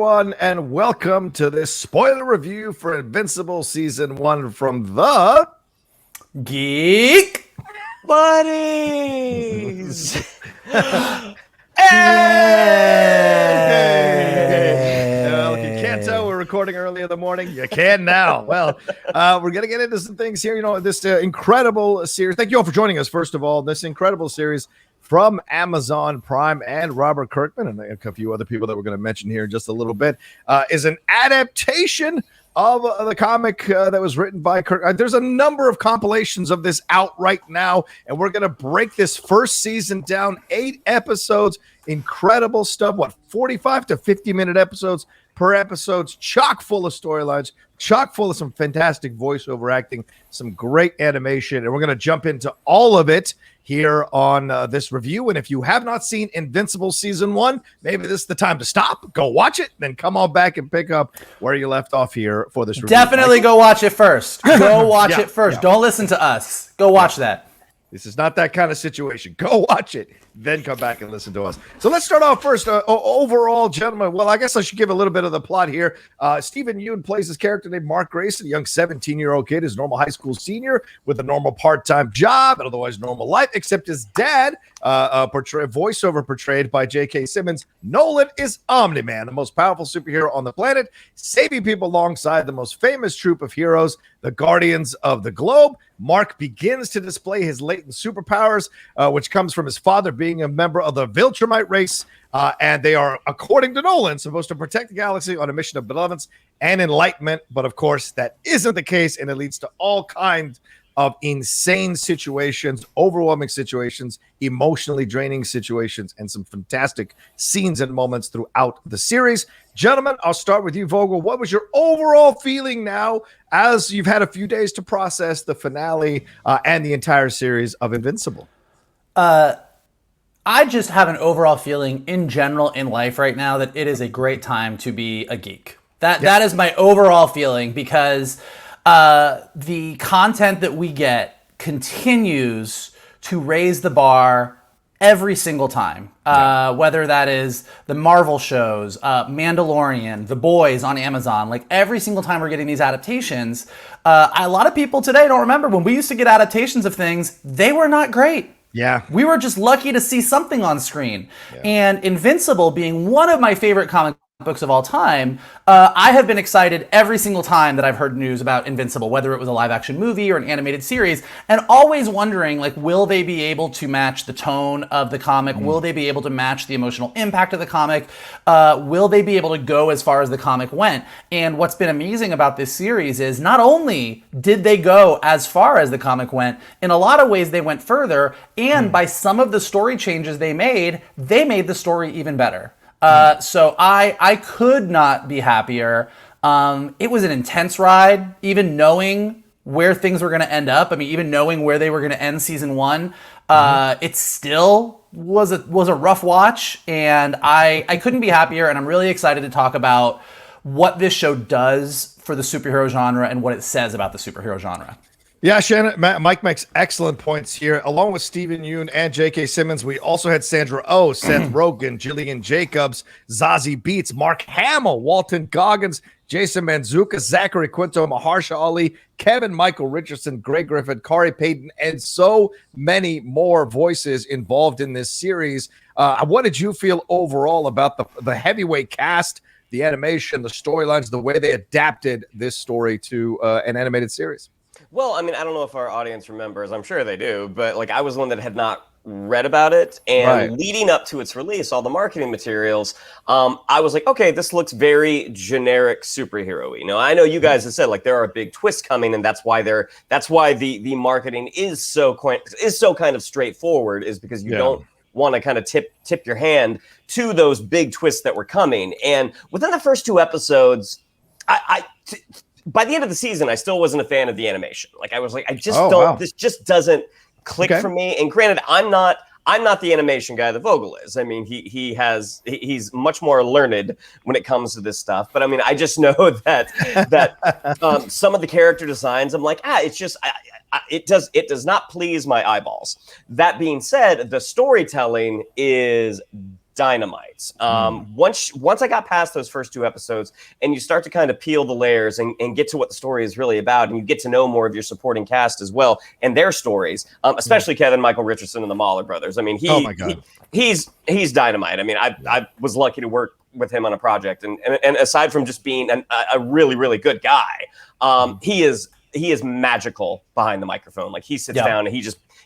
everyone, and welcome to this spoiler review for Invincible Season 1 from the Geek Buddies. Hey! Well, if you can't tell, we're recording early in the morning. You can now. Well, we're going to get into some things here. You know, this incredible series. Thank you all for joining us, first of all. This incredible series from Amazon Prime and Robert Kirkman and a few other people that we're going to mention here in just a little bit is an adaptation of the comic that was written by Kirk. There's a number of compilations of this out right now, and we're going to break this first season down, 8 episodes, incredible stuff. 45 to 50-minute episodes per episode, chock full of storylines, chock full of some fantastic voiceover acting, some great animation, and we're going to jump into all of it here on this review. And if you have not seen Invincible Season 1, maybe this is the time to stop, go watch it, then come on back and pick up where you left off here for this review. Definitely go watch it first. Go watch it first. Yeah. Don't listen to us. Go watch that. This is not that kind of situation. Go watch it, then come back and listen to us. So let's start off first. Overall, gentlemen, well, I guess I should give a little bit of the plot here. Stephen Yeun plays his character named Mark Grayson, a young 17-year-old kid, his normal high school senior with a normal part-time job and otherwise normal life, except his dad, voiceover portrayed by J.K. Simmons, Nolan, is Omni-Man, the most powerful superhero on the planet, saving people alongside the most famous troop of heroes, the Guardians of the Globe. Mark begins to display his latent superpowers, which comes from his father being a member of the Viltrumite race, and they are, according to Nolan, supposed to protect the galaxy on a mission of benevolence and enlightenment. But of course, that isn't the case, and it leads to all kinds of insane situations, overwhelming situations, emotionally draining situations, and some fantastic scenes and moments throughout the series. Gentlemen, I'll start with you, Vogel. What was your overall feeling now as you've had a few days to process the finale and the entire series of Invincible? I just have an overall feeling in general in life right now that it is a great time to be a geek. That is my overall feeling, because the content that we get continues to raise the bar every single time. Whether that is the Marvel shows, Mandalorian, The Boys on Amazon, like every single time we're getting these adaptations, a lot of people today don't remember when we used to get adaptations of things, they were not great. Yeah. We were just lucky to see something on screen. Yeah. And Invincible being one of my favorite comic books of all time, I have been excited every single time that I've heard news about Invincible, whether it was a live action movie or an animated series, and always wondering, like, will they be able to match the tone of the comic? Will they be able to match the emotional impact of the comic? Will they be able to go as far as the comic went? And what's been amazing about this series is not only did they go as far as the comic went, in a lot of ways they went further, and by some of the story changes they made the story even better. So I could not be happier. It was an intense ride, even knowing where things were going to end up. I mean, even knowing where they were going to end season 1, it still was a rough watch, and I couldn't be happier. And I'm really excited to talk about what this show does for the superhero genre and what it says about the superhero genre. Yeah, Shannon, Mike makes excellent points here. Along with Stephen Yeun and J.K. Simmons, we also had Sandra Oh, Seth Rogen, Gillian Jacobs, Zazie Beetz, Mark Hamill, Walton Goggins, Jason Mantzoukas, Zachary Quinto, Mahershala Ali, Michael Richardson, Griffin, Khary Payton, and so many more voices involved in this series. What did you feel overall about the heavyweight cast, the animation, the storylines, the way they adapted this story to an animated series? Well, I mean, I don't know if our audience remembers. I'm sure they do. But like, I was one that had not read about it. And leading up to its release, all the marketing materials, I was like, okay, this looks very generic superhero-y. You know, I know you guys have said like there are big twists coming, and that's why the marketing is so kind of straightforward, is because you don't want to kind of tip your hand to those big twists that were coming. And within the first 2 episodes, by the end of the season, I still wasn't a fan of the animation. Like, I was like, this just doesn't click for me. And granted, I'm not the animation guy that Vogel is. I mean, he's much more learned when it comes to this stuff. But I mean, I just know that some of the character designs, I'm like, it's just, it does not please my eyeballs. That being said, the storytelling is dynamite. Once I got past those first 2 episodes and you start to kind of peel the layers and get to what the story is really about, and you get to know more of your supporting cast as well and their stories, especially Kevin Michael Richardson and the Mahler brothers. I mean, he's dynamite. I mean, I was lucky to work with him on a project, and aside from just being a really, really good guy, he is magical behind the microphone. Like, he sits down and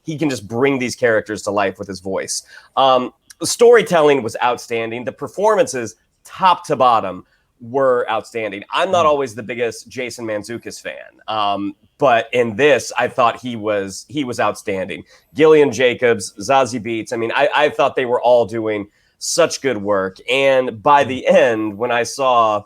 he can just bring these characters to life with his voice. The storytelling was outstanding. The performances, top to bottom, were outstanding. I'm not always the biggest Jason Mantzoukas fan, but in this, I thought he was outstanding. Gillian Jacobs, Zazie Beetz. I mean, I thought they were all doing such good work. And by the end, when I saw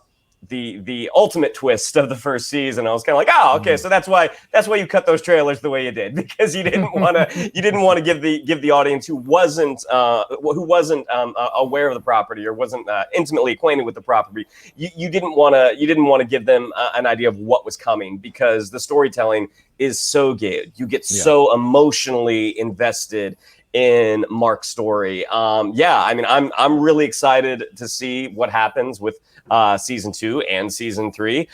the ultimate twist of the first season, I was kind of like, oh, okay, so that's why you cut those trailers the way you did, because you didn't want to give the audience who wasn't aware of the property or wasn't intimately acquainted with the property, you didn't want to give them an idea of what was coming, because the storytelling is so good. You get so emotionally invested in Mark's story. I mean, I'm really excited to see what happens with season 2 and season 3,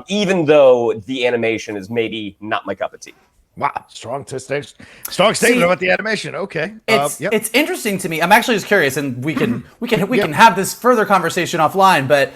even though the animation is maybe not my cup of tea. Wow, strong statement about the animation. Okay, it's interesting to me. I'm actually just curious, and we can have this further conversation offline. But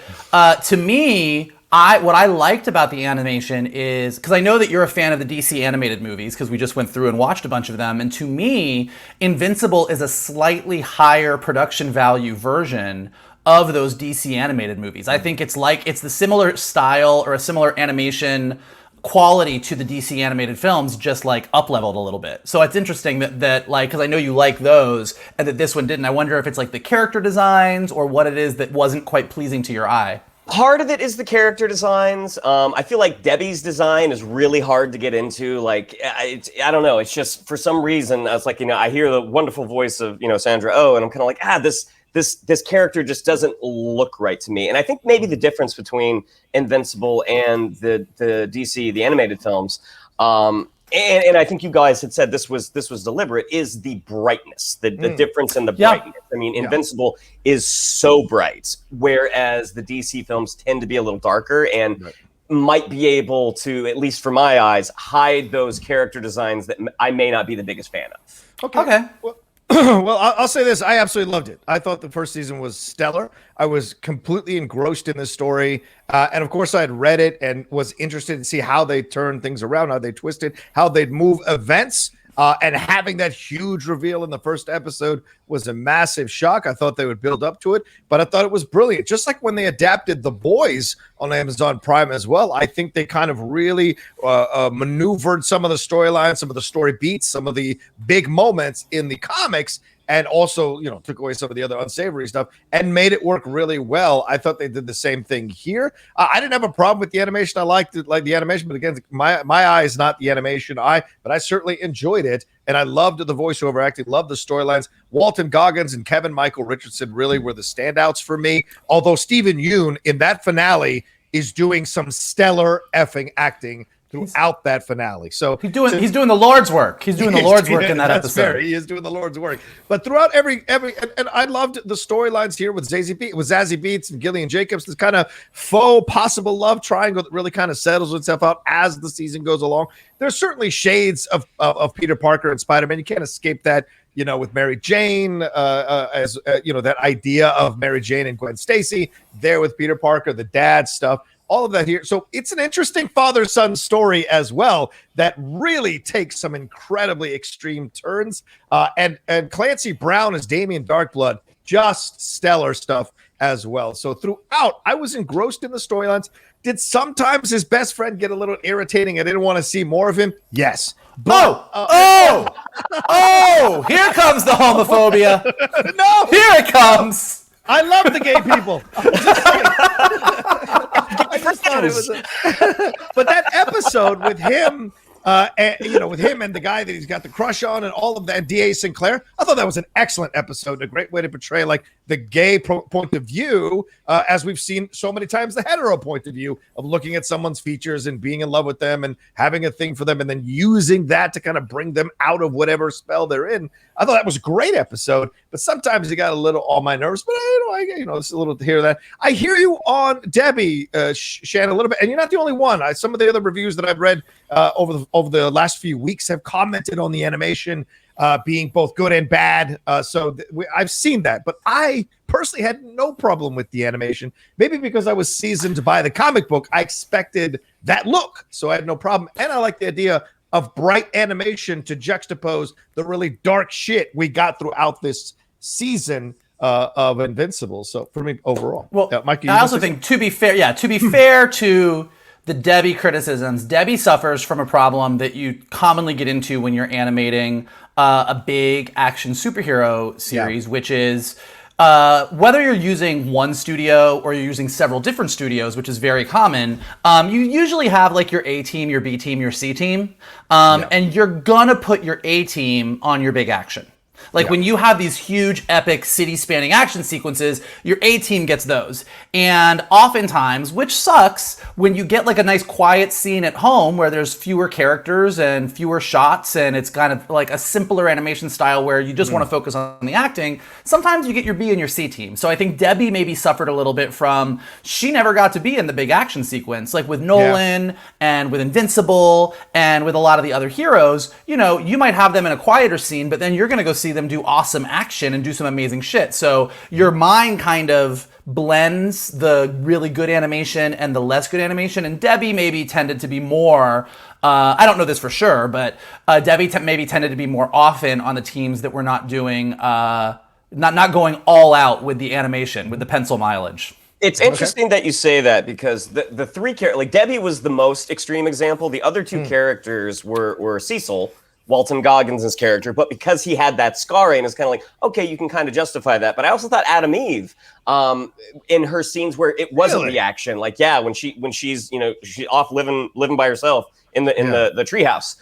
to me, what I liked about the animation is, because I know that you're a fan of the DC animated movies, because we just went through and watched a bunch of them, and to me, Invincible is a slightly higher production value version of those DC animated movies. I think it's the similar style or a similar animation quality to the DC animated films, just like up-leveled a little bit. So it's interesting that like, because I know you like those and that this one didn't. I wonder if it's like the character designs or what it is that wasn't quite pleasing to your eye. Part of it is the character designs. I feel like Debbie's design is really hard to get into. Like, I don't know. It's just, for some reason, I was like, I hear the wonderful voice of, Sandra Oh, and I'm kind of like, this character just doesn't look right to me. And I think maybe the difference between Invincible and the DC, the animated films, and I think you guys had said this was deliberate, is the brightness, the difference in the brightness. I mean, Invincible is so bright, whereas the DC films tend to be a little darker and might be able to, at least for my eyes, hide those character designs that I may not be the biggest fan of. Okay. Well, I'll say this. I absolutely loved it. I thought the first season was stellar. I was completely engrossed in this story. And of course, I had read it and was interested to see how they turned things around, how they twisted, how they'd move events. And having that huge reveal in the first episode was a massive shock. I thought they would build up to it, but I thought it was brilliant. Just like when they adapted The Boys on Amazon Prime as well, I think they kind of really maneuvered some of the storylines, some of the story beats, some of the big moments in the comics, and also, took away some of the other unsavory stuff and made it work really well. I thought they did the same thing here. I didn't have a problem with the animation. I liked it, like the animation, but again, my eye is not the animation eye, but I certainly enjoyed it. And I loved the voiceover acting, loved the storylines. Walton Goggins and Kevin Michael Richardson really were the standouts for me. Although Steven Yeun in that finale is doing some stellar effing acting throughout that finale. So he's doing the Lord's work. He's doing the Lord's work in that episode. Fair. He is doing the Lord's work. But throughout every and I loved the storylines here with Zazie Beetz and Gillian Jacobs, this kind of faux possible love triangle that really kind of settles itself out as the season goes along. There's certainly shades of Peter Parker and Spider-Man. You can't escape that. With Mary Jane, that idea of Mary Jane and Gwen Stacy there with Peter Parker, the dad stuff. All of that here. So it's an interesting father-son story as well that really takes some incredibly extreme turns. And Clancy Brown as Damian Darkblood, just stellar stuff as well. So throughout, I was engrossed in the storylines. Did sometimes his best friend get a little irritating? I didn't want to see more of him. Yes. But, here comes the homophobia. No. Here it comes. I love the gay people. I just thought it was but that episode with him And with him and the guy that he's got the crush on and all of that, D.A. Sinclair. I thought that was an excellent episode, a great way to portray like the gay point of view, as we've seen so many times, the hetero point of view of looking at someone's features and being in love with them and having a thing for them and then using that to kind of bring them out of whatever spell they're in. I thought that was a great episode, but sometimes it got a little on my nerves. But it's a little to hear that. I hear you on Debbie, Shannon, a little bit, and you're not the only one. Some of the other reviews that I've read over the last few weeks have commented on the animation being both good and bad. I've seen that, but I personally had no problem with the animation. Maybe because I was seasoned by the comic book, I expected that look, so I had no problem. And I like the idea of bright animation to juxtapose the really dark shit we got throughout this season of Invincible. So for me, overall, well, Mikey, I also think to be fair to the Debbie criticisms, Debbie suffers from a problem that you commonly get into when you're animating a big action superhero series, which is whether you're using one studio or you're using several different studios, which is very common, you usually have like your A team, your B team, your C team, and you're gonna put your A team on your big action. Like when you have these huge, epic, city-spanning action sequences, your A-team gets those. And oftentimes, which sucks, when you get like a nice quiet scene at home where there's fewer characters and fewer shots and it's kind of like a simpler animation style where you just want to focus on the acting, sometimes you get your B and your C team. So I think Debbie maybe suffered a little bit from, she never got to be in the big action sequence. Like with Nolan and with Invincible and with a lot of the other heroes, you might have them in a quieter scene, but then you're going to go see them do awesome action and do some amazing shit. So your mind kind of blends the really good animation and the less good animation. And Debbie maybe tended to be more, I don't know this for sure, but Debbie maybe tended to be more often on the teams that were not doing, not going all out with the animation, with the pencil mileage. It's interesting that you say that because the three characters, like Debbie was the most extreme example. The other two characters were Cecil, Walton Goggins' character, but because he had that scarring, it's kind of like, okay, you can kind of justify that. But I also thought Adam Eve, in her scenes where it wasn't reaction, like when she's she's off living by herself in the treehouse,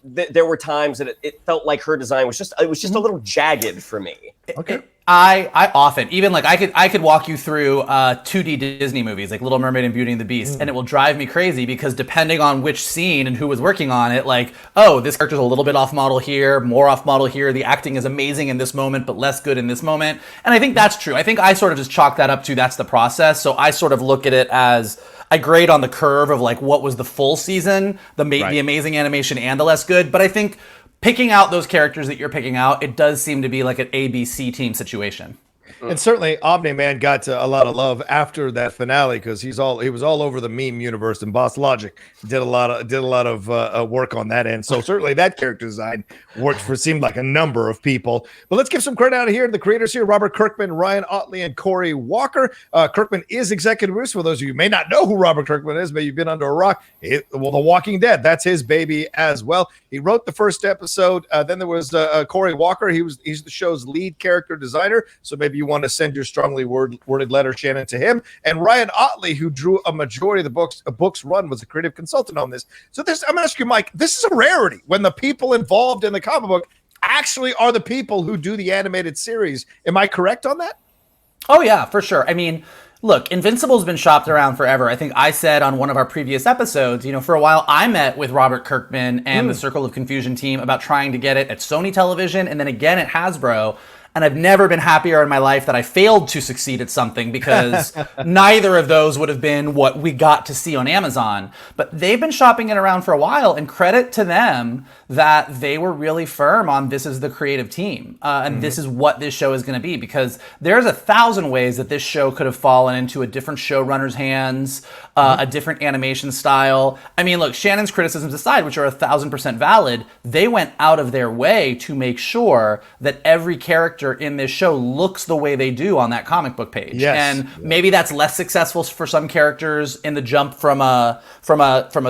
there were times that it felt like her design was just a little jagged for me. Okay. I often, even like I could walk you through 2D Disney movies like Little Mermaid and Beauty and the Beast, and it will drive me crazy because depending on which scene and who was working on it, like, oh, this character's a little bit off model here, more off model here, the acting is amazing in this moment but less good in this moment. And I think that's true. I think I sort of just chalk that up to that's the process. So I sort of look at it as I grade on the curve of like what was the full season, the amazing animation and the less good. But I think picking out those characters that you're picking out, it does seem to be like an ABC team situation. And certainly Omni-Man got a lot of love after that finale because he was all over the meme universe, and Boss Logic did a lot of work on that end. So certainly that character design seemed like a number of people. But let's give some credit out here to the creators here: Robert Kirkman, Ryan Ottley, and Cory Walker. Kirkman is executive producer. For those of you who may not know who Robert Kirkman is, maybe you've been under a rock. The Walking Dead, that's his baby as well. He wrote the first episode. Then there was Cory Walker. He's the show's lead character designer. So maybe you want to send your strongly worded letter, Shannon, to him. And Ryan Ottley, who drew a majority of the book's run, was a creative consultant on this. So I'm going to ask you, Mike, this is a rarity when the people involved in the comic book actually are the people who do the animated series. Am I correct on that? Oh, yeah, for sure. I mean, look, Invincible's been shopped around forever. I think I said on one of our previous episodes, for a while I met with Robert Kirkman and the Circle of Confusion team about trying to get it at Sony Television and then again at Hasbro. And I've never been happier in my life that I failed to succeed at something because neither of those would have been what we got to see on Amazon. But they've been shopping it around for a while, and credit to them that they were really firm on this is the creative team. And this is what this show is going to be, because there's 1,000 ways that this show could have fallen into a different showrunner's hands, a different animation style. I mean, look, Shannon's criticisms aside, which are 1,000% valid, they went out of their way to make sure that every character in this show looks the way they do on that comic book page. Yes. And maybe that's less successful for some characters in the jump from a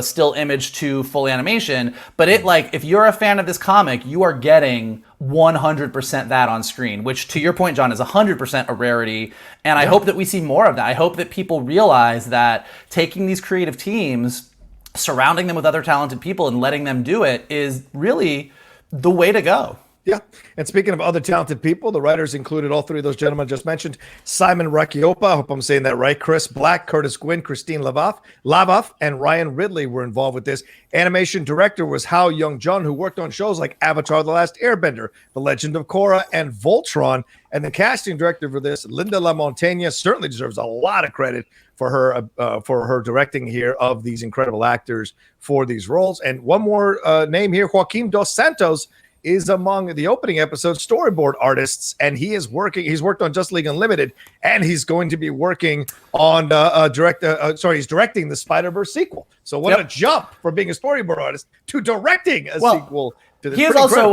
still image to full animation. But if you're a fan of this comic, you are getting 100% that on screen, which to your point, John, is 100% a rarity. And I hope that we see more of that. I hope that people realize that taking these creative teams surrounding them with other talented people and letting them do it is really the way to go. Yeah. And speaking of other talented people, the writers included all three of those gentlemen I just mentioned. Simon Rakiopa, I hope I'm saying that right, Chris Black, Curtis Gwynn, Christine Lavoff, and Ryan Ridley were involved with this. Animation director was Hao Young-jun, who worked on shows like Avatar: The Last Airbender, The Legend of Korra, and Voltron. And the casting director for this, Linda LaMontagne, certainly deserves a lot of credit for her directing here of these incredible actors for these roles. And one more name here, Joaquin Dos Santos, is among the opening episode storyboard artists, and he's worked on Just League Unlimited, and he's going to be working on he's directing the Spider-Verse sequel. So what a jump from being a storyboard artist to directing a sequel to this. He was also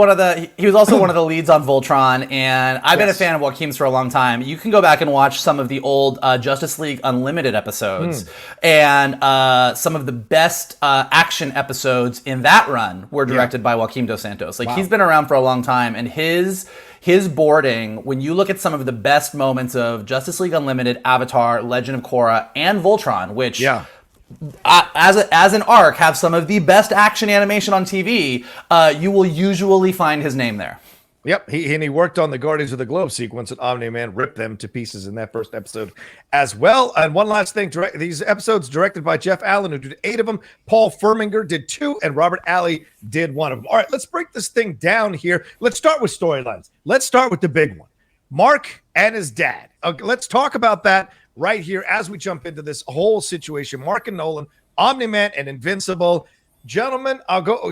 one of the leads on Voltron, and I've been a fan of Joaquin's for a long time. You can go back and watch some of the old Justice League Unlimited episodes, and some of the best action episodes in that run were directed by Joaquin Dos Santos. He's been around for a long time, and his boarding, when you look at some of the best moments of Justice League Unlimited, Avatar, Legend of Korra, and Voltron, which as an arc have some of the best action animation on TV, you will usually find his name there. Yep, he worked on the Guardians of the Globe sequence, and Omni-Man ripped them to pieces in that first episode as well. And one last thing, these episodes directed by Jeff Allen, who did 8 of them. Paul Firminger did 2, and Robert Ali did 1 of them. All right, let's break this thing down here. Let's start with storylines. Let's start with the big one, Mark and his dad. Okay, let's talk about that right here as we jump into this whole situation. Mark and Nolan, Omni-Man and Invincible. Gentlemen,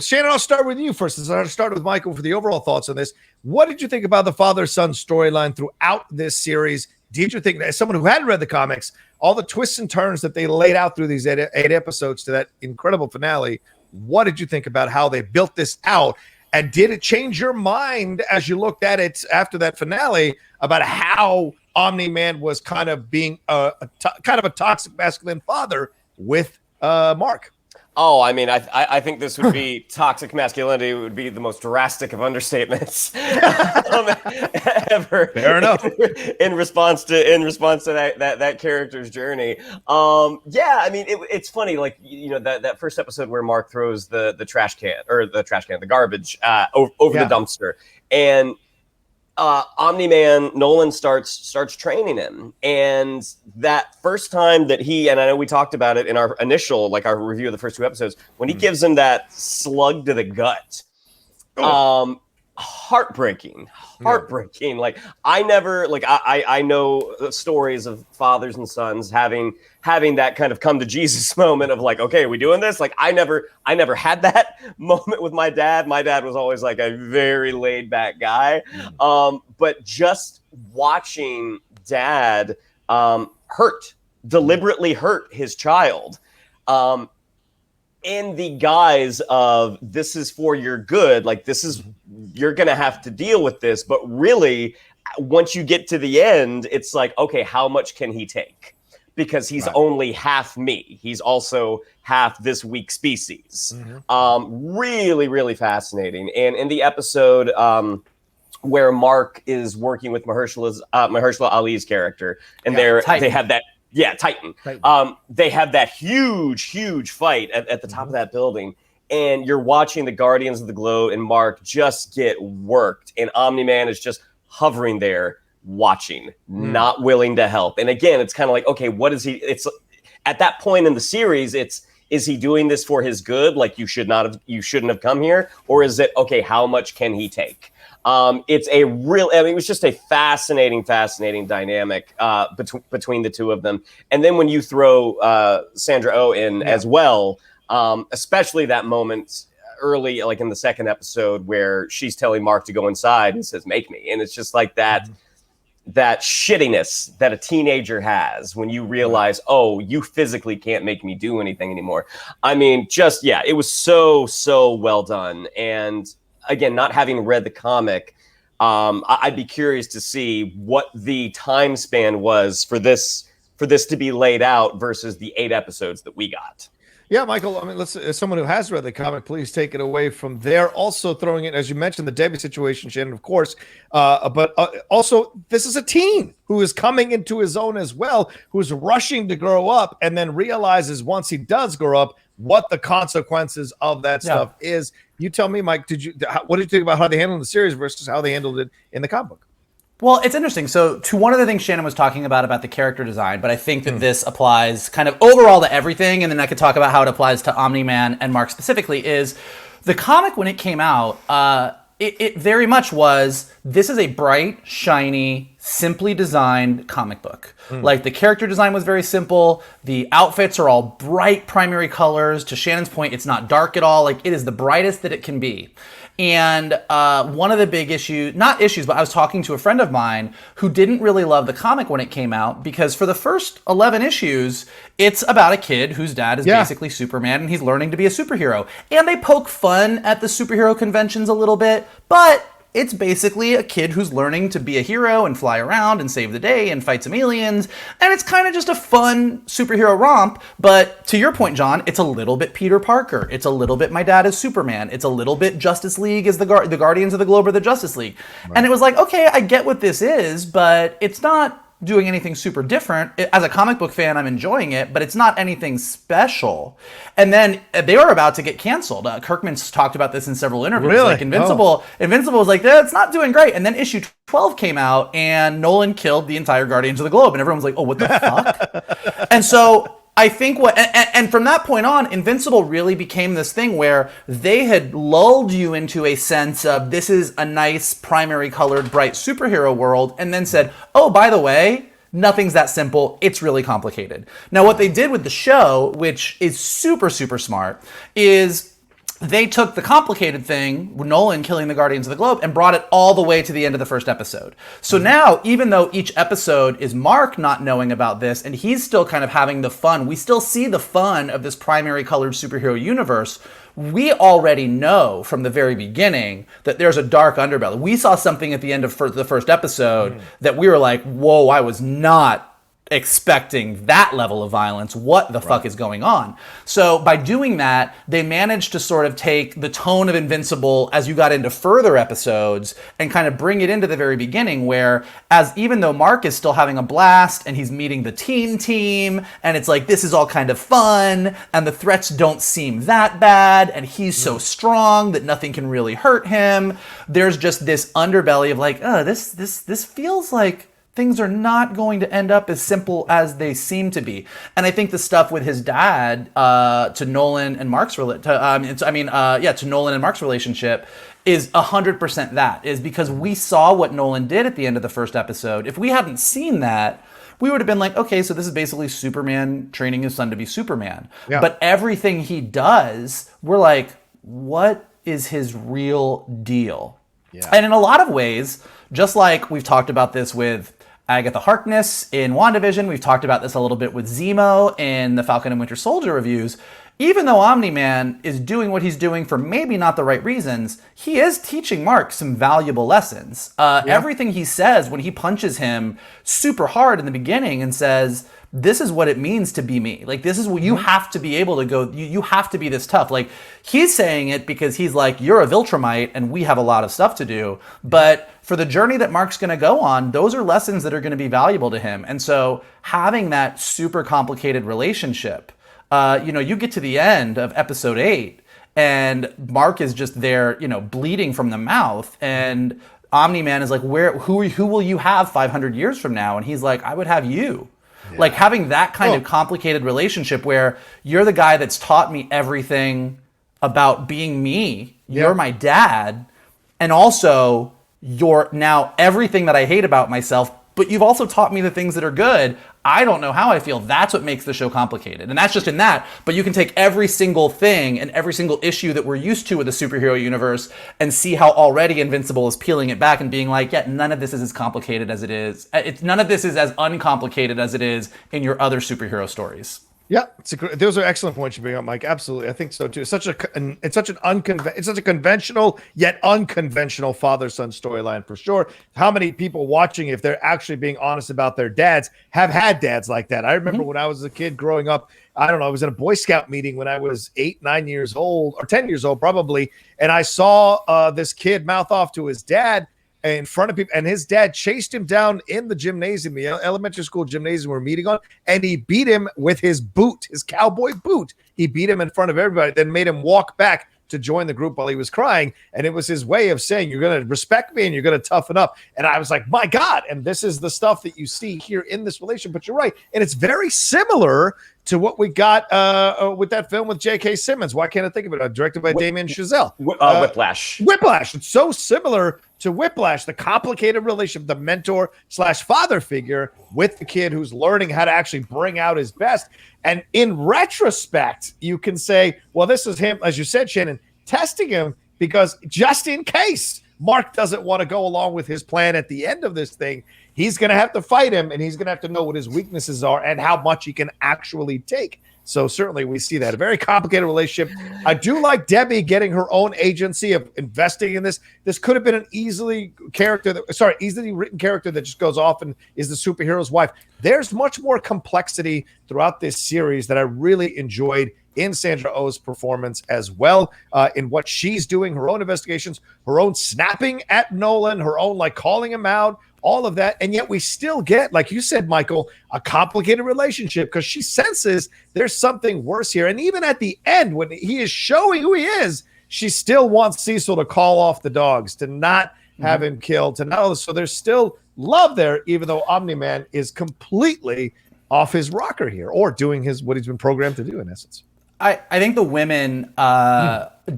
Shannon, I'll start with you first. I'll start with Michael for the overall thoughts on this. What did you think about the father-son storyline throughout this series? Did you think, as someone who hadn't read the comics, all the twists and turns that they laid out through these 8 episodes to that incredible finale, what did you think about how they built this out? And did it change your mind as you looked at it after that finale about how Omni-Man was kind of being a toxic masculine father with Mark? Oh, I mean, I think this would be toxic masculinity. It would be the most drastic of understatements ever. Fair enough. In response to that character's journey. Yeah, I mean, it's funny, like, you know, that first episode where Mark throws the garbage over the dumpster, and Omni-Man, Nolan starts training him, and that first time that and I know we talked about it in our initial, our review of the first 2 episodes, when he gives him that slug to the gut, heartbreaking. Like, I never, I know stories of fathers and sons having that kind of come to Jesus moment of okay, are we doing this? Like, I never had that moment with my dad. My dad was always a very laid back guy. But just watching dad deliberately hurt his child, in the guise of, this is for your good, you're going to have to deal with this. But really, once you get to the end, it's okay, how much can he take? Because he's only half me. He's also half this weak species. Really, really fascinating. And in the episode where Mark is working with Mahershala Ali's character, and they have that, Titan. They have that huge fight at the top of that building, and you're watching the Guardians of the Globe and Mark just get worked, and Omni-Man is just hovering there watching, not willing to help. And again, it's kind of okay, what is he? It's at that point in the series, is he doing this for his good? You shouldn't have come here, or is it okay, how much can he take? It was just a fascinating dynamic between the two of them. And then when you throw Sandra Oh in as well, especially that moment early, in the second episode where she's telling Mark to go inside and says, "Make me," and it's just that shittiness that a teenager has when you realize, oh, you physically can't make me do anything anymore. I mean, it was so well done. And again, not having read the comic, I'd be curious to see what the time span was for this to be laid out versus the 8 episodes that we got. Yeah, Michael, I mean, as someone who has read the comic, please take it away from there. Also throwing in, as you mentioned, the Debbie situation, Shannon, of course, but also this is a teen who is coming into his own as well, who's rushing to grow up, and then realizes once he does grow up, what the consequences of that stuff is. You tell me, Mike, what did you think about how they handled the series versus how they handled it in the comic book? Well, it's interesting. So, to one of the things Shannon was talking about the character design, but I think that this applies kind of overall to everything, and then I could talk about how it applies to Omni-Man and Mark specifically, is the comic when it came out, it very much was, this is a bright, shiny, simply designed comic book. Like, the character design was very simple. The outfits are all bright primary colors. To Shannon's point, it's not dark at all. Like, it is the brightest that it can be. And one of the big not issues, but I was talking to a friend of mine who didn't really love the comic when it came out, because for the first 11 issues, it's about a kid whose dad is basically Superman, and he's learning to be a superhero. And they poke fun at the superhero conventions a little bit, but it's basically a kid who's learning to be a hero and fly around and save the day and fight some aliens. And it's kind of just a fun superhero romp. But to your point, John, it's a little bit Peter Parker. It's a little bit My Dad is Superman. It's a little bit Justice League as the Guardians of the Globe or the Justice League. Right. And it was like, okay, I get what this is, but it's not doing anything super different. As a comic book fan, I'm enjoying it, but it's not anything special. And then they were about to get canceled. Kirkman's talked about this in several interviews. Really? Like Invincible was like, it's not doing great. And then issue 12 came out, and Nolan killed the entire Guardians of the Globe, and everyone was like, oh, what the fuck? And so I think and from that point on, Invincible really became this thing where they had lulled you into a sense of, this is a nice primary colored bright superhero world, and then said, oh, by the way, nothing's that simple. It's really complicated. Now, what they did with the show, which is super, super smart, is they took the complicated thing, Nolan killing the Guardians of the Globe, and brought it all the way to the end of the first episode. So now, even though each episode is Mark not knowing about this, and he's still kind of having the fun, we still see the fun of this primary colored superhero universe. We already know from the very beginning that there's a dark underbelly. We saw something at the end of the first episode that we were like, whoa, I was not expecting that level of violence. What the fuck is going on? So by doing that, they managed to sort of take the tone of Invincible as you got into further episodes and kind of bring it into the very beginning, where even though Mark is still having a blast and he's meeting the team and it's like, this is all kind of fun and the threats don't seem that bad and he's so strong that nothing can really hurt him, there's just this underbelly of like, this feels like things are not going to end up as simple as they seem to be. And I think the stuff with his dad to Nolan and Mark's to Nolan and Mark's relationship is 100% that, is because we saw what Nolan did at the end of the first episode. If we hadn't seen that, we would have been like, okay, so this is basically Superman training his son to be Superman. Yeah. But everything he does, we're like, what is his real deal? Yeah. And in a lot of ways, just like we've talked about this with Agatha Harkness in WandaVision, we've talked about this a little bit with Zemo in the Falcon and Winter Soldier reviews, even though Omni-Man is doing what he's doing for maybe not the right reasons, he is teaching Mark some valuable lessons. Everything he says when he punches him super hard in the beginning and says, this is what it means to be me. Like, this is what you have to be able to go, you have to be this tough. Like, he's saying it because he's like, you're a Viltrumite and we have a lot of stuff to do. But for the journey that Mark's going to go on, those are lessons that are going to be valuable to him. And so having that super complicated relationship, you get to the end of episode 8 and Mark is just there, bleeding from the mouth, and Omni-Man is like, who will you have 500 years from now? And he's like, I would have you. Yeah. Like, having that kind of complicated relationship where you're the guy that's taught me everything about being me. You're my dad. And also, you're now everything that I hate about myself, but you've also taught me the things that are good. I don't know how I feel. That's what makes the show complicated. And that's just in that. But you can take every single thing and every single issue that we're used to with the superhero universe and see how already Invincible is peeling it back and being like, none of this is as complicated as it is. None of this is as uncomplicated as it is in your other superhero stories. Yeah, those are excellent points you bring up, Mike. Absolutely, I think so too. It's such a conventional yet unconventional father-son storyline for sure. How many people watching, if they're actually being honest about their dads, have had dads like that? I remember when I was a kid growing up. I don't know. I was in a Boy Scout meeting when I was 8, 9 years old, or 10 years old probably, and I saw this kid mouth off to his dad. in front of people, and his dad chased him down in the gymnasium, the elementary school gymnasium we're meeting on, and he beat him with his boot, his cowboy boot. He beat him in front of everybody, then made him walk back to join the group while he was crying. And it was his way of saying, you're going to respect me and you're going to toughen up. And I was like, my God. And this is the stuff that you see here in this relation. But you're right. And it's very similar to what we got with that film with J.K. Simmons. Why can't I think of it? Directed by Damien Chazelle. Whiplash. Whiplash. It's so similar to Whiplash, the complicated relationship, the mentor/father figure with the kid who's learning how to actually bring out his best. And in retrospect, you can say, well, this is him, as you said, Shannon, testing him because just in case Mark doesn't want to go along with his plan at the end of this thing, he's going to have to fight him, and he's going to have to know what his weaknesses are and how much he can actually take. So certainly we see that. A very complicated relationship. I do like Debbie getting her own agency of investing in this. This could have been an easily written character that just goes off and is the superhero's wife. There's much more complexity throughout this series that I really enjoyed in Sandra Oh's performance as well, in what she's doing, her own investigations, her own snapping at Nolan, her own calling him out, all of that. And yet we still get, like you said, Michael, a complicated relationship because she senses there's something worse here. And even at the end, when he is showing who he is, she still wants Cecil to call off the dogs, to not have him killed, to not. So there's still love there, even though Omni-Man is completely off his rocker here, or doing what he's been programmed to do in essence. I think the women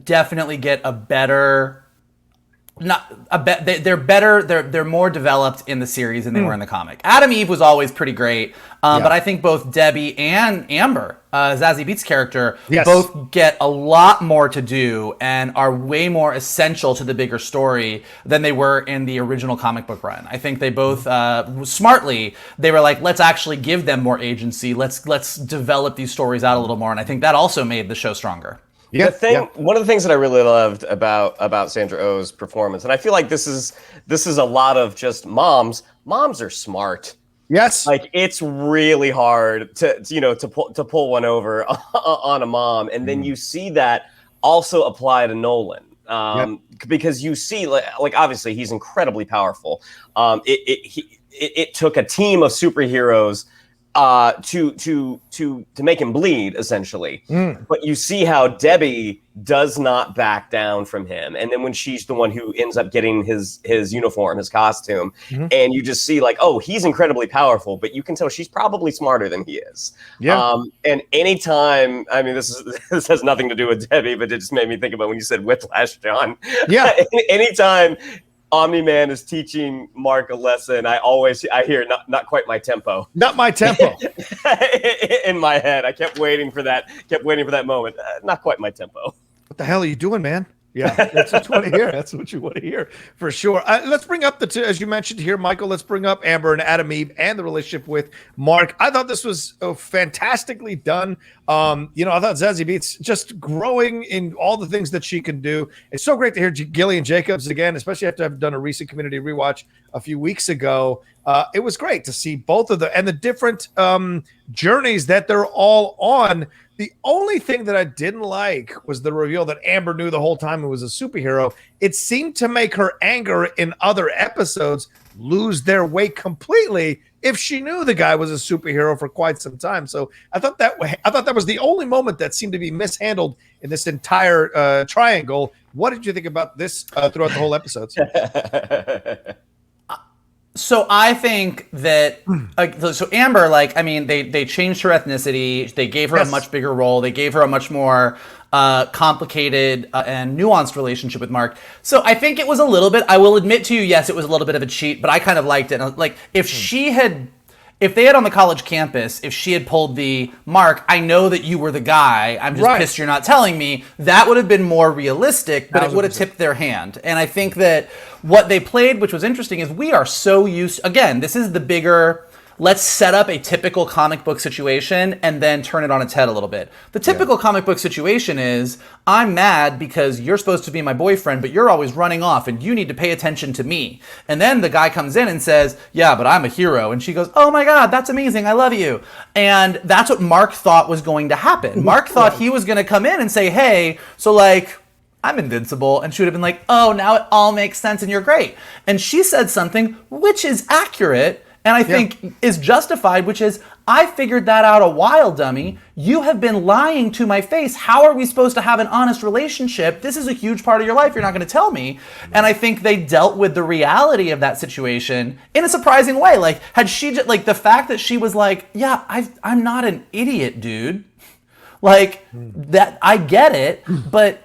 definitely get a better, they're better. They're more developed in the series than they were in the comic. Adam Eve was always pretty great, but I think both Debbie and Amber, Zazie Beetz' character, both get a lot more to do and are way more essential to the bigger story than they were in the original comic book run. I think they both smartly, they were like, let's actually give them more agency. Let's develop these stories out a little more, and I think that also made the show stronger. One of the things that I really loved about Sandra Oh's performance, and I feel like this is a lot of just moms. Moms are smart. Yes, it's really hard to pull one over on a mom, and then you see that also apply to Nolan, because you see obviously he's incredibly powerful. It took a team of superheroes to make him bleed, essentially. But you see how Debbie does not back down from him, and then when she's the one who ends up getting his uniform, his costume, and you just see he's incredibly powerful, but you can tell she's probably smarter than he is. And anytime, I mean, this has nothing to do with Debbie, but it just made me think about when you said Whiplash, John. Anytime Omni-Man is teaching Mark a lesson, I hear not quite my tempo. Not my tempo. In my head. I kept waiting for that moment. Not quite my tempo. What the hell are you doing, man? Yeah, that's what you want to hear. That's what you want to hear for sure. Let's bring up the two, as you mentioned here, Michael. Let's bring up Amber and Adam Eve and the relationship with Mark. I thought this was fantastically done. I thought Zazie Beetz just growing in all the things that she can do. It's so great to hear Gillian Jacobs again, especially after I've done a recent community rewatch a few weeks ago. It was great to see both of them and the different journeys that they're all on. The only thing that I didn't like was the reveal that Amber knew the whole time it was a superhero. It seemed to make her anger in other episodes lose their weight completely if she knew the guy was a superhero for quite some time. So I thought that was the only moment that seemed to be mishandled in this entire triangle. What did you think about this throughout the whole episodes? So I think that, so Amber, they changed her ethnicity. They gave her a much bigger role. They gave her a much more complicated and nuanced relationship with Mark. So I think it was a little bit, I will admit to you, yes, it was a little bit of a cheat, but I kind of liked it. If they had on the college campus, if she had pulled the Mark, I know that you were the guy, I'm just pissed you're not telling me, that would have been more realistic, but it would have tipped their hand. And I think that what they played, which was interesting, is we are so used, again, this is the bigger, let's set up a typical comic book situation and then turn it on its head a little bit. The typical comic book situation is, I'm mad because you're supposed to be my boyfriend, but you're always running off and you need to pay attention to me. And then the guy comes in and says, yeah, but I'm a hero. And she goes, oh my God, that's amazing. I love you. And that's what Mark thought was going to happen. Mark thought he was going to come in and say, hey, so I'm invincible. And she would have been like, oh, now it all makes sense and you're great. And she said something which is accurate and I think is justified, which is, I figured that out a while, dummy. You have been lying to my face. How are we supposed to have an honest relationship? This is a huge part of your life. You're not going to tell me. And I think they dealt with the reality of that situation in a surprising way. Like, had she just, like, the fact that she was like, yeah, I'm not an idiot, dude. Like, that, I get it, but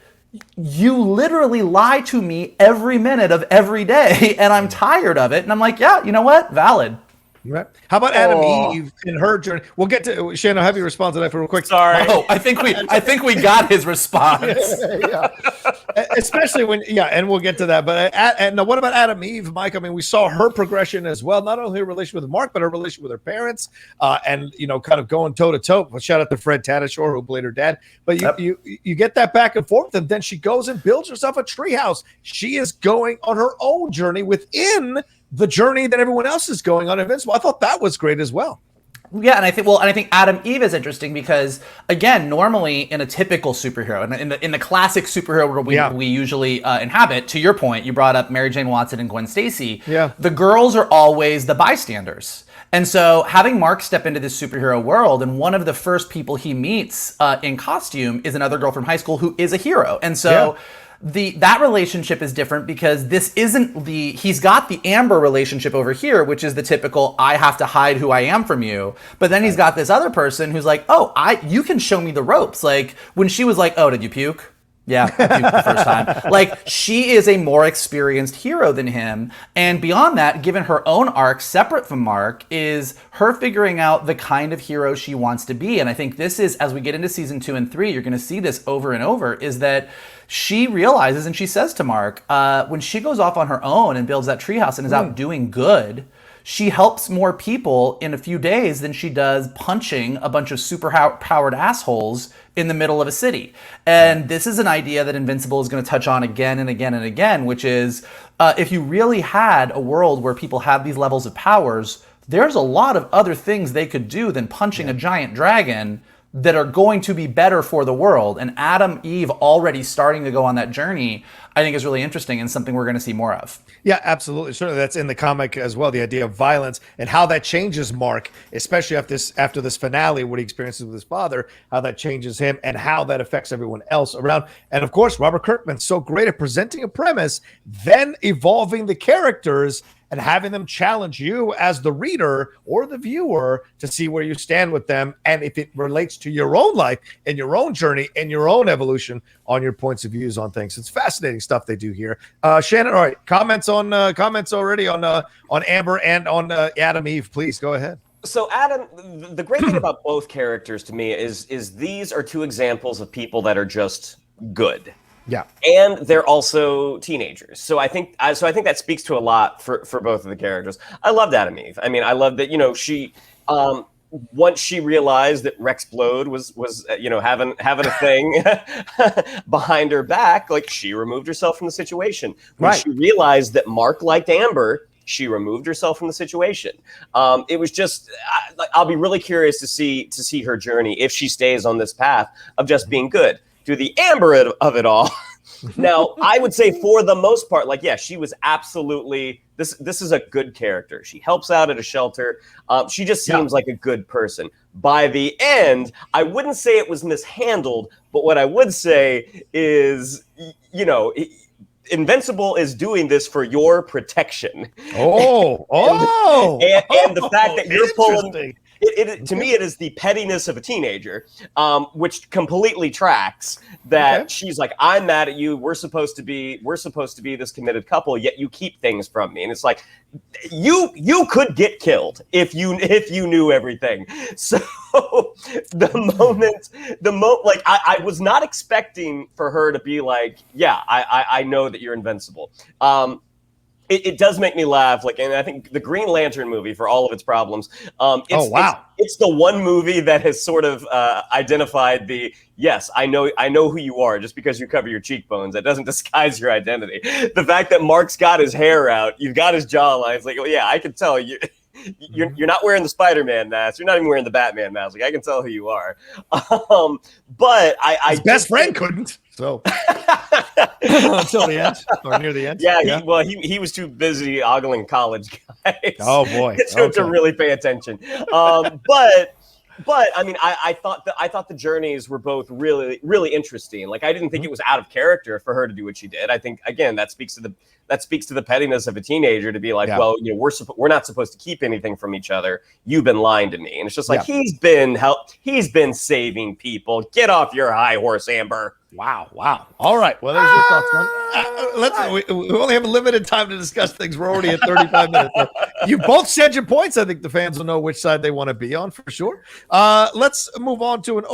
you literally lie to me every minute of every day, and I'm tired of it. And I'm like, yeah, you know what? Valid. Right. How about Adam Eve in her journey? We'll get to Shannon. I'll have you respond to that for real quick. Sorry. Oh, I think we got his response. Yeah. Especially when, and we'll get to that. But and what about Adam Eve, Mike? I mean, we saw her progression as well. Not only her relationship with Mark, but her relationship with her parents, and kind of going toe to toe. Shout out to Fred Tatasciore, who played her dad. But you get that back and forth, and then she goes and builds herself a treehouse. She is going on her own journey within the journey that everyone else is going on Invincible. I thought that was great as well. Yeah, and I think Adam Eve is interesting because, again, normally in a typical superhero, in the classic superhero world we usually inhabit, to your point, you brought up Mary Jane Watson and Gwen Stacy. Yeah. The girls are always the bystanders. And so having Mark step into this superhero world, and one of the first people he meets in costume is another girl from high school who is a hero. And so that relationship is different because this isn't he's got the Amber relationship over here, which is the typical, I have to hide who I am from you. But then he's got this other person who's like, oh, you can show me the ropes. Like when she was like, oh, did you puke? Yeah, I puked the first time. Like, she is a more experienced hero than him. And beyond that, given her own arc, separate from Mark, is her figuring out the kind of hero she wants to be. And I think this is, as we get into season 2 and 3, you're going to see this over and over, is that she realizes, and she says to Mark, when she goes off on her own and builds that treehouse and is out doing good, she helps more people in a few days than she does punching a bunch of super-powered assholes in the middle of a city. And this is an idea that Invincible is going to touch on again and again and again, which is if you really had a world where people have these levels of powers, there's a lot of other things they could do than punching a giant dragon that are going to be better for the world. And Adam Eve already starting to go on that journey, I think is really interesting and something we're going to see more of. Yeah, absolutely. Certainly that's in the comic as well, the idea of violence and how that changes Mark, especially after this finale, what he experiences with his father, how that changes him and how that affects everyone else around. And of course, Robert Kirkman's so great at presenting a premise, then evolving the characters and having them challenge you as the reader or the viewer to see where you stand with them and if it relates to your own life and your own journey and your own evolution on your points of views on things. It's fascinating stuff they do here. Shannon, all right, comments already on Amber and on Adam Eve, please go ahead. So Adam, the great thing about both characters to me is these are two examples of people that are just good. Yeah, and they're also teenagers. So I think that speaks to a lot for both of the characters. I loved Adam Eve. I mean, I love that she once she realized that Rex Blode was having a thing behind her back, like she removed herself from the situation. When she realized that Mark liked Amber, she removed herself from the situation. It was just I'll be really curious to see her journey if she stays on this path of just being good. To the Amber of it all. Now, I would say for the most part, she was absolutely, this is a good character. She helps out at a shelter. She just seems like a good person. By the end, I wouldn't say it was mishandled, but what I would say is, Invincible is doing this for your protection. And the fact that you're pulling... To me, it is the pettiness of a teenager, which completely tracks that she's like, I'm mad at you. We're supposed to be this committed couple, yet you keep things from me. And it's like, you could get killed if you knew everything. So I was not expecting for her to be like, yeah, I know that you're invincible. It does make me laugh, and I think the Green Lantern movie, for all of its problems, it's the one movie that has sort of identified yes, I know who you are just because you cover your cheekbones. That doesn't disguise your identity. The fact that Mark's got his hair out, you've got his jawline, it's like, oh yeah, I can tell you. you're not wearing the Spider-Man mask. You're not even wearing the Batman mask. Like, I can tell who you are. But his best friend couldn't. So until the end or near the end. Yeah. He was too busy ogling college guys. Oh boy, to really pay attention. But I mean, I thought the journeys were both really, really interesting. Like, I didn't think it was out of character for her to do what she did. I think, again, that speaks to the pettiness of a teenager to be like, well, you know, we're not supposed to keep anything from each other. You've been lying to me, and it's just like he's been saving people. Get off your high horse, Amber. Wow. All right. Well, there's your thoughts, man. We only have a limited time to discuss things. We're already at 35 minutes. You both said your points. I think the fans will know which side they want to be on for sure. Let's move on to an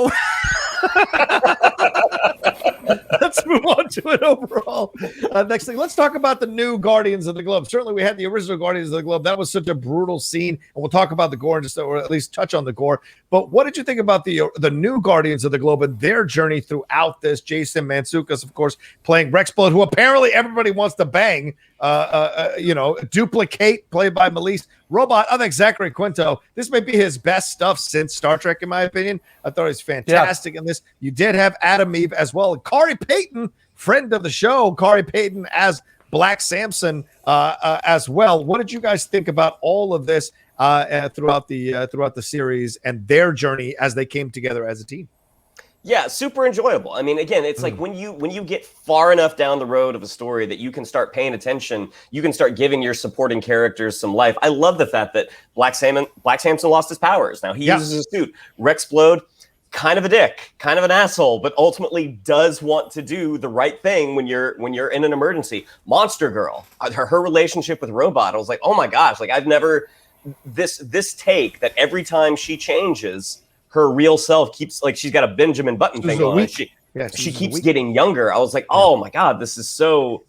overall next thing. Let's talk about the new Guardians of the Globe. Certainly, we had the original Guardians of the Globe. That was such a brutal scene, and we'll talk about the gore in just, or at least touch on the gore. But what did you think about the new Guardians of the Globe and their journey throughout this? Jason Mantzoukas, of course, playing Rexplode, who apparently everybody wants to bang. Duplicate, played by Melise. Robot, I think Zachary Quinto, this may be his best stuff since Star Trek, in my opinion. I thought he was fantastic in this. You did have Adam Eve as well. Khary Payton, friend of the show, Khary Payton as Black Samson as well. What did you guys think about all of this throughout the series and their journey as they came together as a team? Yeah, super enjoyable. I mean, again, it's like when you get far enough down the road of a story that you can start paying attention, you can start giving your supporting characters some life. I love the fact that Black Samson lost his powers. Now he uses his suit. Rexplode, kind of a dick, kind of an asshole, but ultimately does want to do the right thing when you're in an emergency. Monster Girl, her relationship with Robot, I was like, oh my gosh, like I've never this take that every time she changes, her real self keeps, like, she's got a Benjamin Button thing on. She keeps getting younger. I was like, oh my God, this is so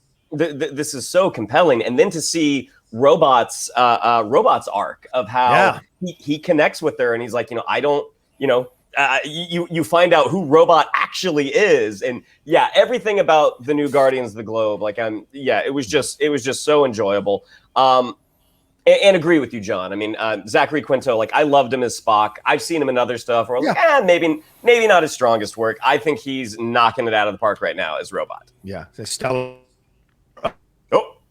compelling. And then to see Robot's arc of how he connects with her, and he's like, you find out who Robot actually is, and everything about the new Guardians of the Globe, like, it was just so enjoyable. And agree with you, John. I mean, Zachary Quinto, like, I loved him as Spock. I've seen him in other stuff where I was like, maybe not his strongest work. I think he's knocking it out of the park right now as Robot. Yeah, Stella.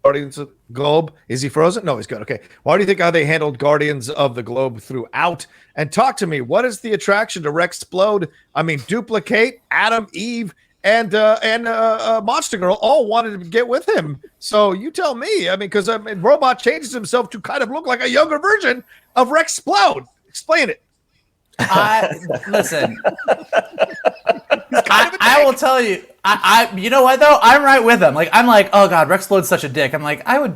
Guardians of the Globe. Is he frozen? No, he's good. Okay. Why do you think how they handled Guardians of the Globe throughout? And talk to me. What is the attraction to Rexplode? I mean, Duplicate, Adam, Eve, and Monster Girl all wanted to get with him. So you tell me. I mean, because Robot changes himself to kind of look like a younger version of Rexplode. Explain it. Listen. I will tell you. You know what though? I'm right with him. Like, I'm like, oh God, Rexplode's such a dick. I'm like, I would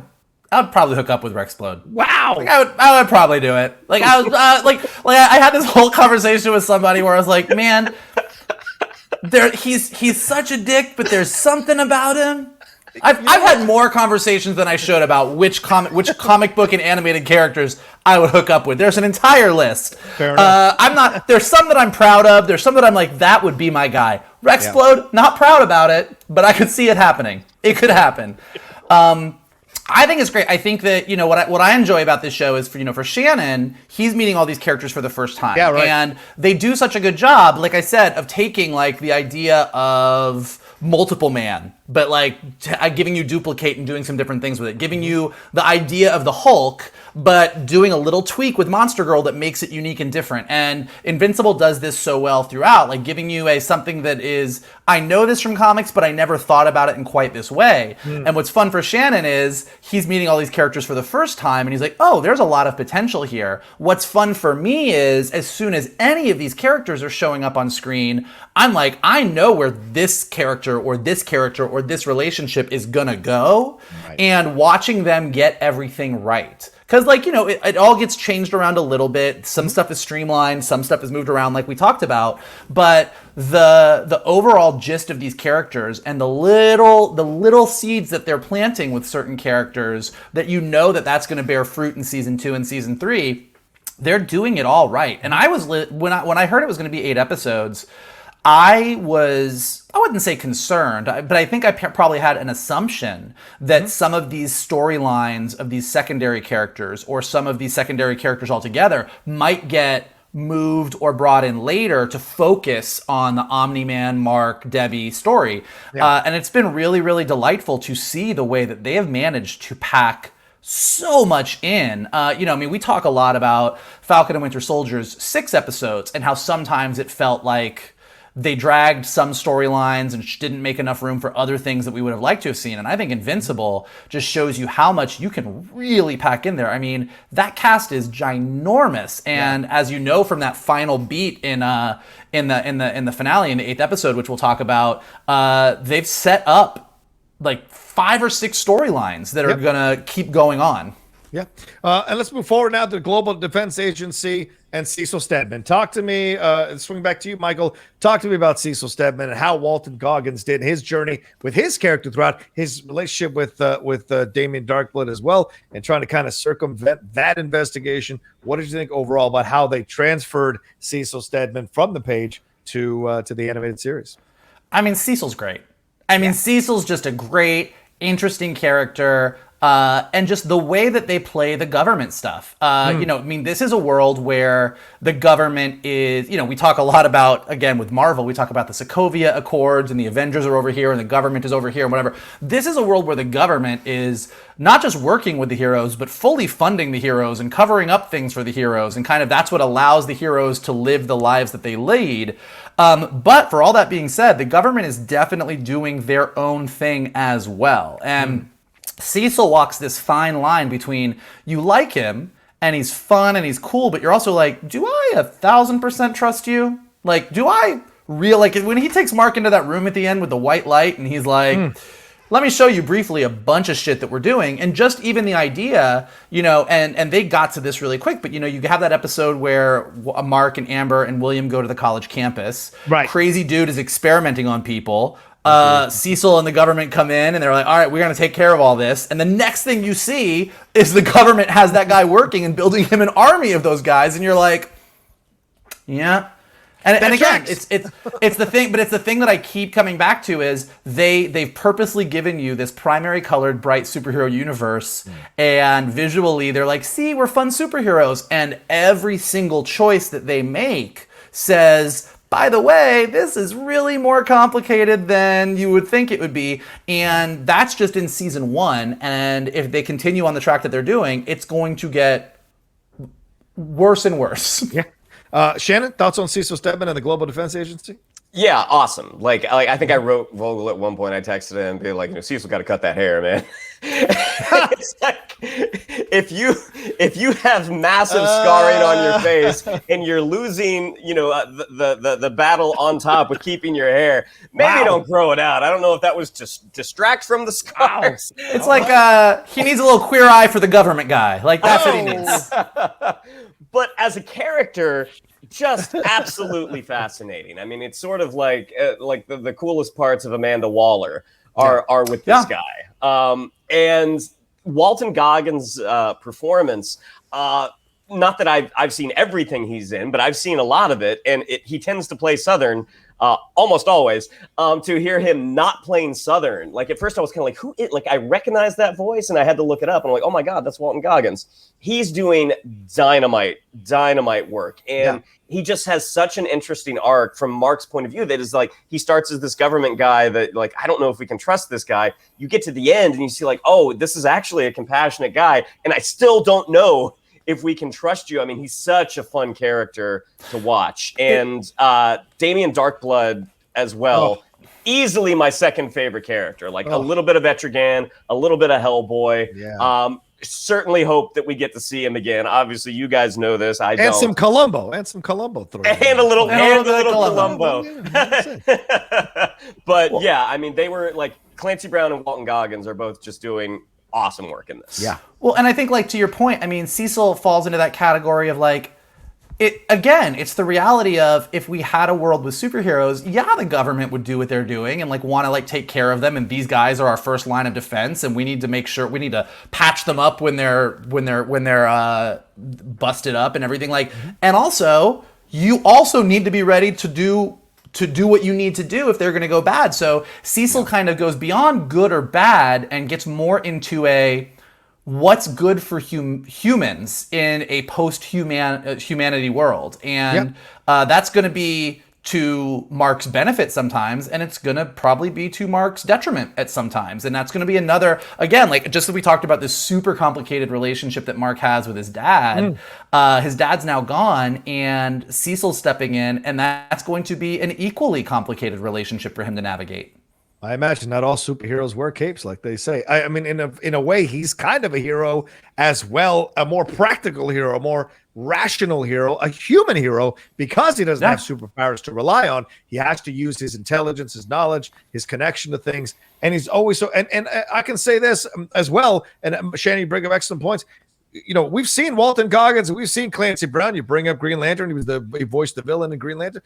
probably hook up with Rexplode. Wow. Like, I would probably do it. Like, I was like I had this whole conversation with somebody where I was like, man, he's such a dick, but there's something about him. I've had more conversations than I should about which comic book and animated characters I would hook up with. There's an entire list. Fair enough. There's some that I'm proud of. There's some that I'm like, that would be my guy. Rexplode, not proud about it, but I could see it happening. It could happen. I think it's great. I think that, what I enjoy about this show is for Shannon, he's meeting all these characters for the first time. Yeah, right. And they do such a good job, like I said, of taking like the idea of multiple man, but like giving you Duplicate and doing some different things with it, giving you the idea of the Hulk, but doing a little tweak with Monster Girl that makes it unique and different. And Invincible does this so well throughout, like giving you something that is, I know this from comics, but I never thought about it in quite this way. And what's fun for Shannon is he's meeting all these characters for the first time, and he's like, oh, there's a lot of potential here. What's fun for me is as soon as any of these characters are showing up on screen, I'm like, I know where this character or this relationship is gonna go, and watching them get everything right. Because, it all gets changed around a little bit. Some stuff is streamlined, some stuff is moved around like we talked about. But the overall gist of these characters and the little seeds that they're planting with certain characters that that's going to bear fruit in season 2 and season 3, they're doing it all right. And I was when I heard it was going to be 8 episodes, I wouldn't say concerned, but I think I probably had an assumption that some of these storylines of these secondary characters, or some of these secondary characters altogether, might get moved or brought in later to focus on the Omni-Man, Mark, Debbie story. And it's been really, really delightful to see the way that they have managed to pack so much in. We talk a lot about Falcon and Winter Soldier's 6 episodes and how sometimes it felt like they dragged some storylines and didn't make enough room for other things that we would have liked to have seen. And I think Invincible just shows you how much you can really pack in there. I mean, that cast is ginormous. And as you know from that final beat in the finale, in the 8th episode, which we'll talk about, they've set up like 5 or 6 storylines that are going to keep going on. Yeah. And let's move forward now to the Global Defense Agency and Cecil Stedman. Talk to me, swing back to you, Michael. Talk to me about Cecil Stedman and how Walton Goggins did his journey with his character throughout his relationship with Damien Darkblood as well, and trying to kind of circumvent that investigation. What did you think overall about how they transferred Cecil Stedman from the page to the animated series? I mean, Cecil's great. Cecil's just a great, interesting character. And just the way that they play the government stuff. This is a world where the government is, we talk a lot about, again, with Marvel, we talk about the Sokovia Accords and the Avengers are over here and the government is over here and whatever. This is a world where the government is not just working with the heroes, but fully funding the heroes and covering up things for the heroes. And kind of that's what allows the heroes to live the lives that they lead. But for all that being said, the government is definitely doing their own thing as well. And Cecil walks this fine line between you like him and he's fun and he's cool, but you're also like, do I 1,000% trust you? Like, do I like when he takes Mark into that room at the end with the white light and he's like, let me show you briefly a bunch of shit that we're doing. And just even the idea, and they got to this really quick, but you have that episode where Mark and Amber and William go to the college campus. Right. Crazy dude is experimenting on people. Cecil and the government come in and they're like, all right, we're going to take care of all this. And the next thing you see is the government has that guy working and building him an army of those guys. And you're like, yeah. And again, it's the thing, but it's the thing that I keep coming back to is they've purposely given you this primary colored, bright superhero universe. And visually they're like, see, we're fun superheroes. And every single choice that they make says, by the way, this is really more complicated than you would think it would be. And that's just in season 1. And if they continue on the track that they're doing, it's going to get worse and worse. Yeah. Shannon, thoughts on Cecil Stedman and the Global Defense Agency? Yeah, awesome. Like I think I wrote Vogel at one point. I texted him and be like, Cecil got to cut that hair, man. It's like if you have massive scarring on your face and you're losing, the battle on top with keeping your hair, maybe don't grow it out. I don't know if that was just distract from the scars. Wow. It's like he needs a little queer eye for the government guy. Like that's what he needs. But as a character, just absolutely fascinating. I mean, it's sort of like the coolest parts of Amanda Waller are with this guy. And Walton Goggins' performance, not that I've seen everything he's in, but I've seen a lot of it, and he tends to play Southern almost always. To hear him not playing Southern, like at first I was kind of like, who? Like I recognized that voice, and I had to look it up, and I'm like, oh my god, that's Walton Goggins. He's doing dynamite work, and he just has such an interesting arc from Mark's point of view that is like he starts as this government guy that like I don't know if we can trust this guy. You get to the end and you see like, oh, this is actually a compassionate guy, and I still don't know if we can trust you. I mean, he's such a fun character to watch. And Damien Darkblood as well. Easily my second favorite character. Like a little bit of Etrigan, a little bit of Hellboy. Yeah. Certainly hope that we get to see him again. Obviously, you guys know this. I don't. And some Columbo. And a little Columbo. But yeah, I mean, they were like Clancy Brown and Walton Goggins are both just doing awesome work in this. Yeah. Well, and I think like to your point, I mean, Cecil falls into that category of like, it's the reality of if we had a world with superheroes, the government would do what they're doing and like want to like take care of them, and these guys are our first line of defense, and we need to make sure we need to patch them up when they're busted up and everything like. And also, you also need to be ready to do to do what you need to do if they're going to go bad. So Cecil kind of goes beyond good or bad and gets more into a what's good for humans in a post-humanity world. And that's going to be to Mark's benefit sometimes, and it's going to probably be to Mark's detriment at sometimes. And that's going to be another, again, like just as we talked about this super complicated relationship that Mark has with his dad. His dad's now gone, and Cecil's stepping in, and that's going to be an equally complicated relationship for him to navigate. I imagine not all superheroes wear capes, like they say. I mean, in a way, he's kind of a hero as well, a more practical hero, a more rational hero, a human hero, because he doesn't have superpowers to rely on. He has to use his intelligence, his knowledge, his connection to things, and he's always so. And I can say this as well. And Shanny, you bring up excellent points. You know, we've seen Walton Goggins, we've seen Clancy Brown. You bring up Green Lantern; he voiced the villain in Green Lantern.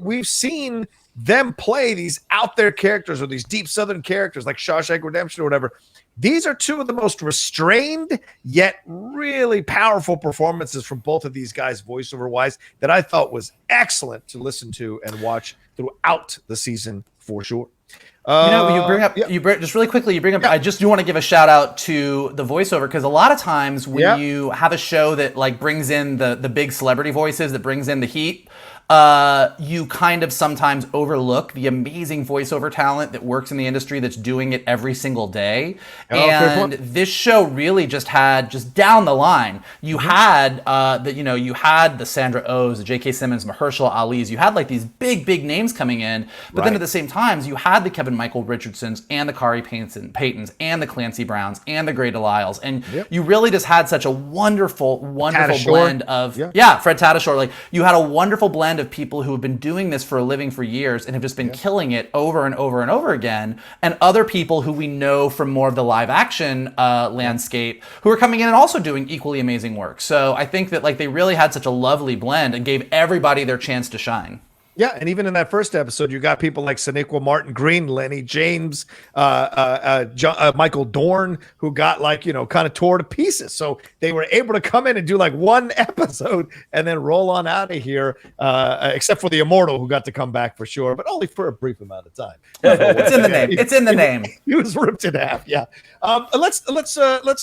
We've seen them play these out there characters or these deep Southern characters like Shawshank Redemption or whatever. These are two of the most restrained yet really powerful performances from both of these guys, voiceover wise, that I thought was excellent to listen to and watch throughout the season for sure. You bring up, just really quickly, I just do want to give a shout out to the voiceover, because a lot of times when you have a show that like brings in the big celebrity voices, that brings in the heat, you kind of sometimes overlook the amazing voiceover talent that works in the industry that's doing it every single day. And this show really just down the line, you had the Sandra Ohs, the J.K. Simmons, Mahershala Ali's, you had like these big names coming in, but then at the same time, you had the Michael Richardsons and the Khary Paytons and the Clancy Browns and the Grey Delisles, and you really just had such a wonderful blend of Fred Tatasciore. Like, you had a wonderful blend of people who have been doing this for a living for years and have just been killing it over and over and over again, and other people who we know from more of the live action landscape who are coming in and also doing equally amazing work. So I think that like they really had such a lovely blend and gave everybody their chance to shine. Yeah, and even in that first episode, you got people like Sonequa Martin Green, Lenny James, Michael Dorn, who got kind of tore to pieces. So they were able to come in and do like one episode and then roll on out of here, except for the Immortal, who got to come back for sure, but only for a brief amount of time. It's in the name. It's in the name. He was ripped in half. Yeah. Let's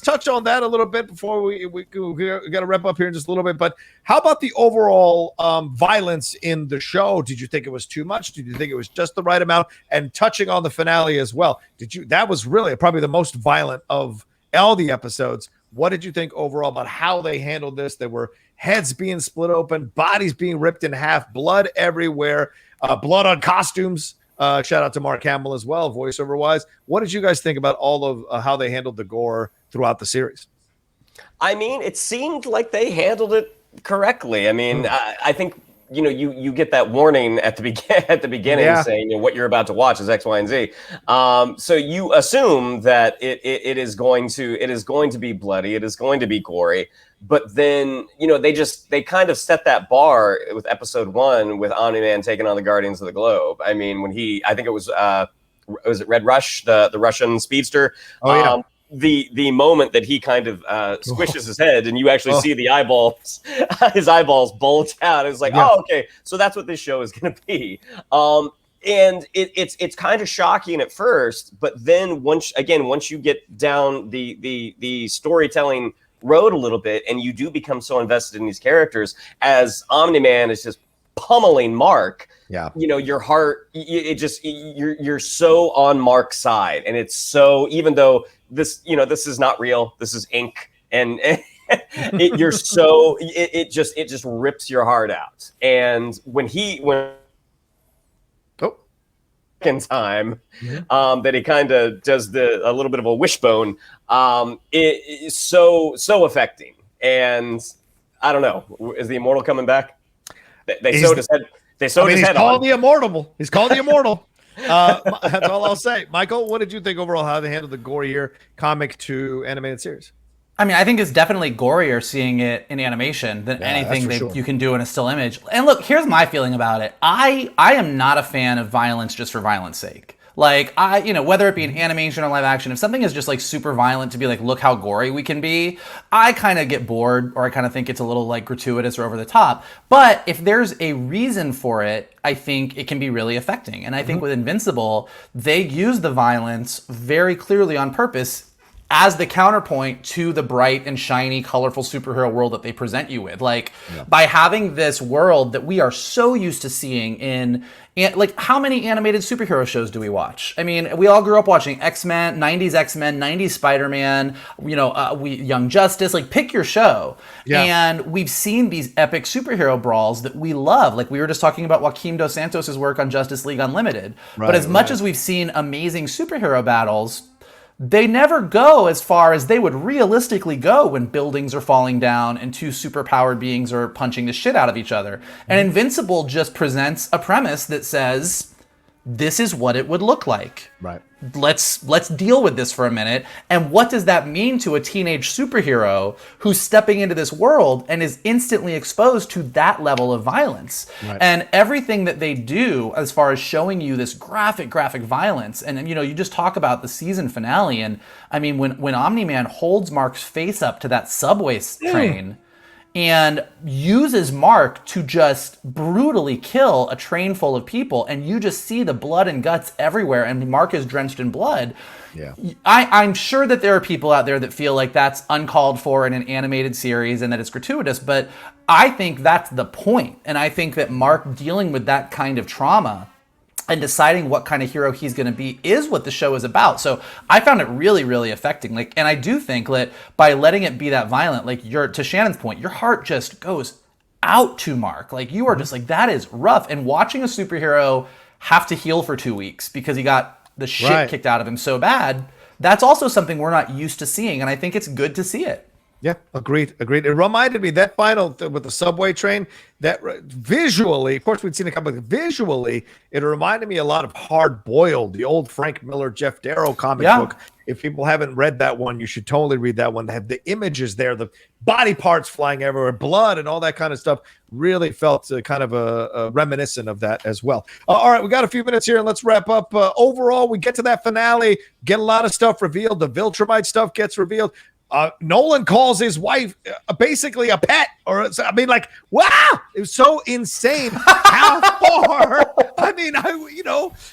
touch on that a little bit before we got to wrap up here in just a little bit. But how about the overall violence in the show? Did you think it was too much? Did you think it was just the right amount? And touching on the finale as well, that was really probably the most violent of all the episodes. What did you think overall about how they handled this? There were heads being split open, bodies being ripped in half, blood everywhere, blood on costumes. Shout out to Mark Hamill as well, voiceover wise. What did you guys think about all of how they handled the gore throughout the series? I mean, it seemed like they handled it correctly. I mean, I think you get that warning at the beginning saying what you're about to watch is X, Y, and Z. So you assume that it is going to be bloody, it is going to be gory. But then they kind of set that bar with episode 1 with Omni-Man taking on the Guardians of the Globe. I mean, when I think it was it Red Rush, the Russian speedster. Oh yeah. The moment that he kind of squishes his head and you actually see the eyeballs, his eyeballs bulge out. It's like, oh, okay, so that's what this show is going to be. And it's kind of shocking at first, but then once you get down the storytelling road a little bit, and you do become so invested in these characters, as Omni-Man is just pummeling Mark. Yeah, your heart, you're so on Mark's side, and it's so, even though this is not real, this is ink, and it just rips your heart out. And when second time that he kind of does a little bit of a wishbone, it is so affecting. And I don't know, is the Immortal coming back? They sewed his head. He's called the Immortal. He's called the Immortal. That's all I'll say. Michael, what did you think overall how they handled the gorier comic to animated series? I mean, I think it's definitely gorier seeing it in animation than anything that you can do in a still image. And look, here's my feeling about it. I am not a fan of violence just for violence sake. Like, whether it be an animation or live action, if something is just like super violent to be like, look how gory we can be, I kind of get bored, or I kind of think it's a little like gratuitous or over the top. But if there's a reason for it, I think it can be really affecting. And I think with Invincible, they use the violence very clearly on purpose as the counterpoint to the bright and shiny, colorful superhero world that they present you with. Like, by having this world that we are so used to seeing in, like, how many animated superhero shows do we watch? I mean, we all grew up watching X-Men, 90s Spider-Man, Young Justice, like, pick your show. Yeah. And we've seen these epic superhero brawls that we love. Like, we were just talking about Joaquin Dos Santos' work on Justice League Unlimited. But as much as we've seen amazing superhero battles, they never go as far as they would realistically go when buildings are falling down and two superpowered beings are punching the shit out of each other. And Invincible just presents a premise that says, this is what it would look like. Right. Let's deal with this for a minute. And what does that mean to a teenage superhero who's stepping into this world and is instantly exposed to that level of violence? Right. And everything that they do as far as showing you this graphic violence. And, you just talk about the season finale. And I mean, when Omni-Man holds Mark's face up to that subway train and uses Mark to just brutally kill a train full of people, and you just see the blood and guts everywhere, and Mark is drenched in blood. Yeah, I'm sure that there are people out there that feel like that's uncalled for in an animated series and that it's gratuitous, but I think that's the point. And I think that Mark dealing with that kind of trauma and deciding what kind of hero he's going to be is what the show is about. So I found it really, really affecting. Like, and I do think that by letting it be that violent, like, to Shannon's point, your heart just goes out to Mark. Like, you are just like, that is rough. And watching a superhero have to heal for 2 weeks because he got the shit kicked out of him so bad, that's also something we're not used to seeing. And I think it's good to see it. Yeah, agreed. It reminded me, that final with the subway train, that visually, of course we'd seen it come, but visually, it reminded me a lot of Hard Boiled, the old Frank Miller, Jeff Darrow comic book. If people haven't read that one, you should totally read that one. They have the images there, the body parts flying everywhere, blood and all that kind of stuff. Really felt kind of a reminiscent of that as well. All right, we got a few minutes here, and let's wrap up. Overall, we get to that finale, get a lot of stuff revealed. The Viltrumite stuff gets revealed. Nolan calls his wife basically a pet, wow, it was so insane how far.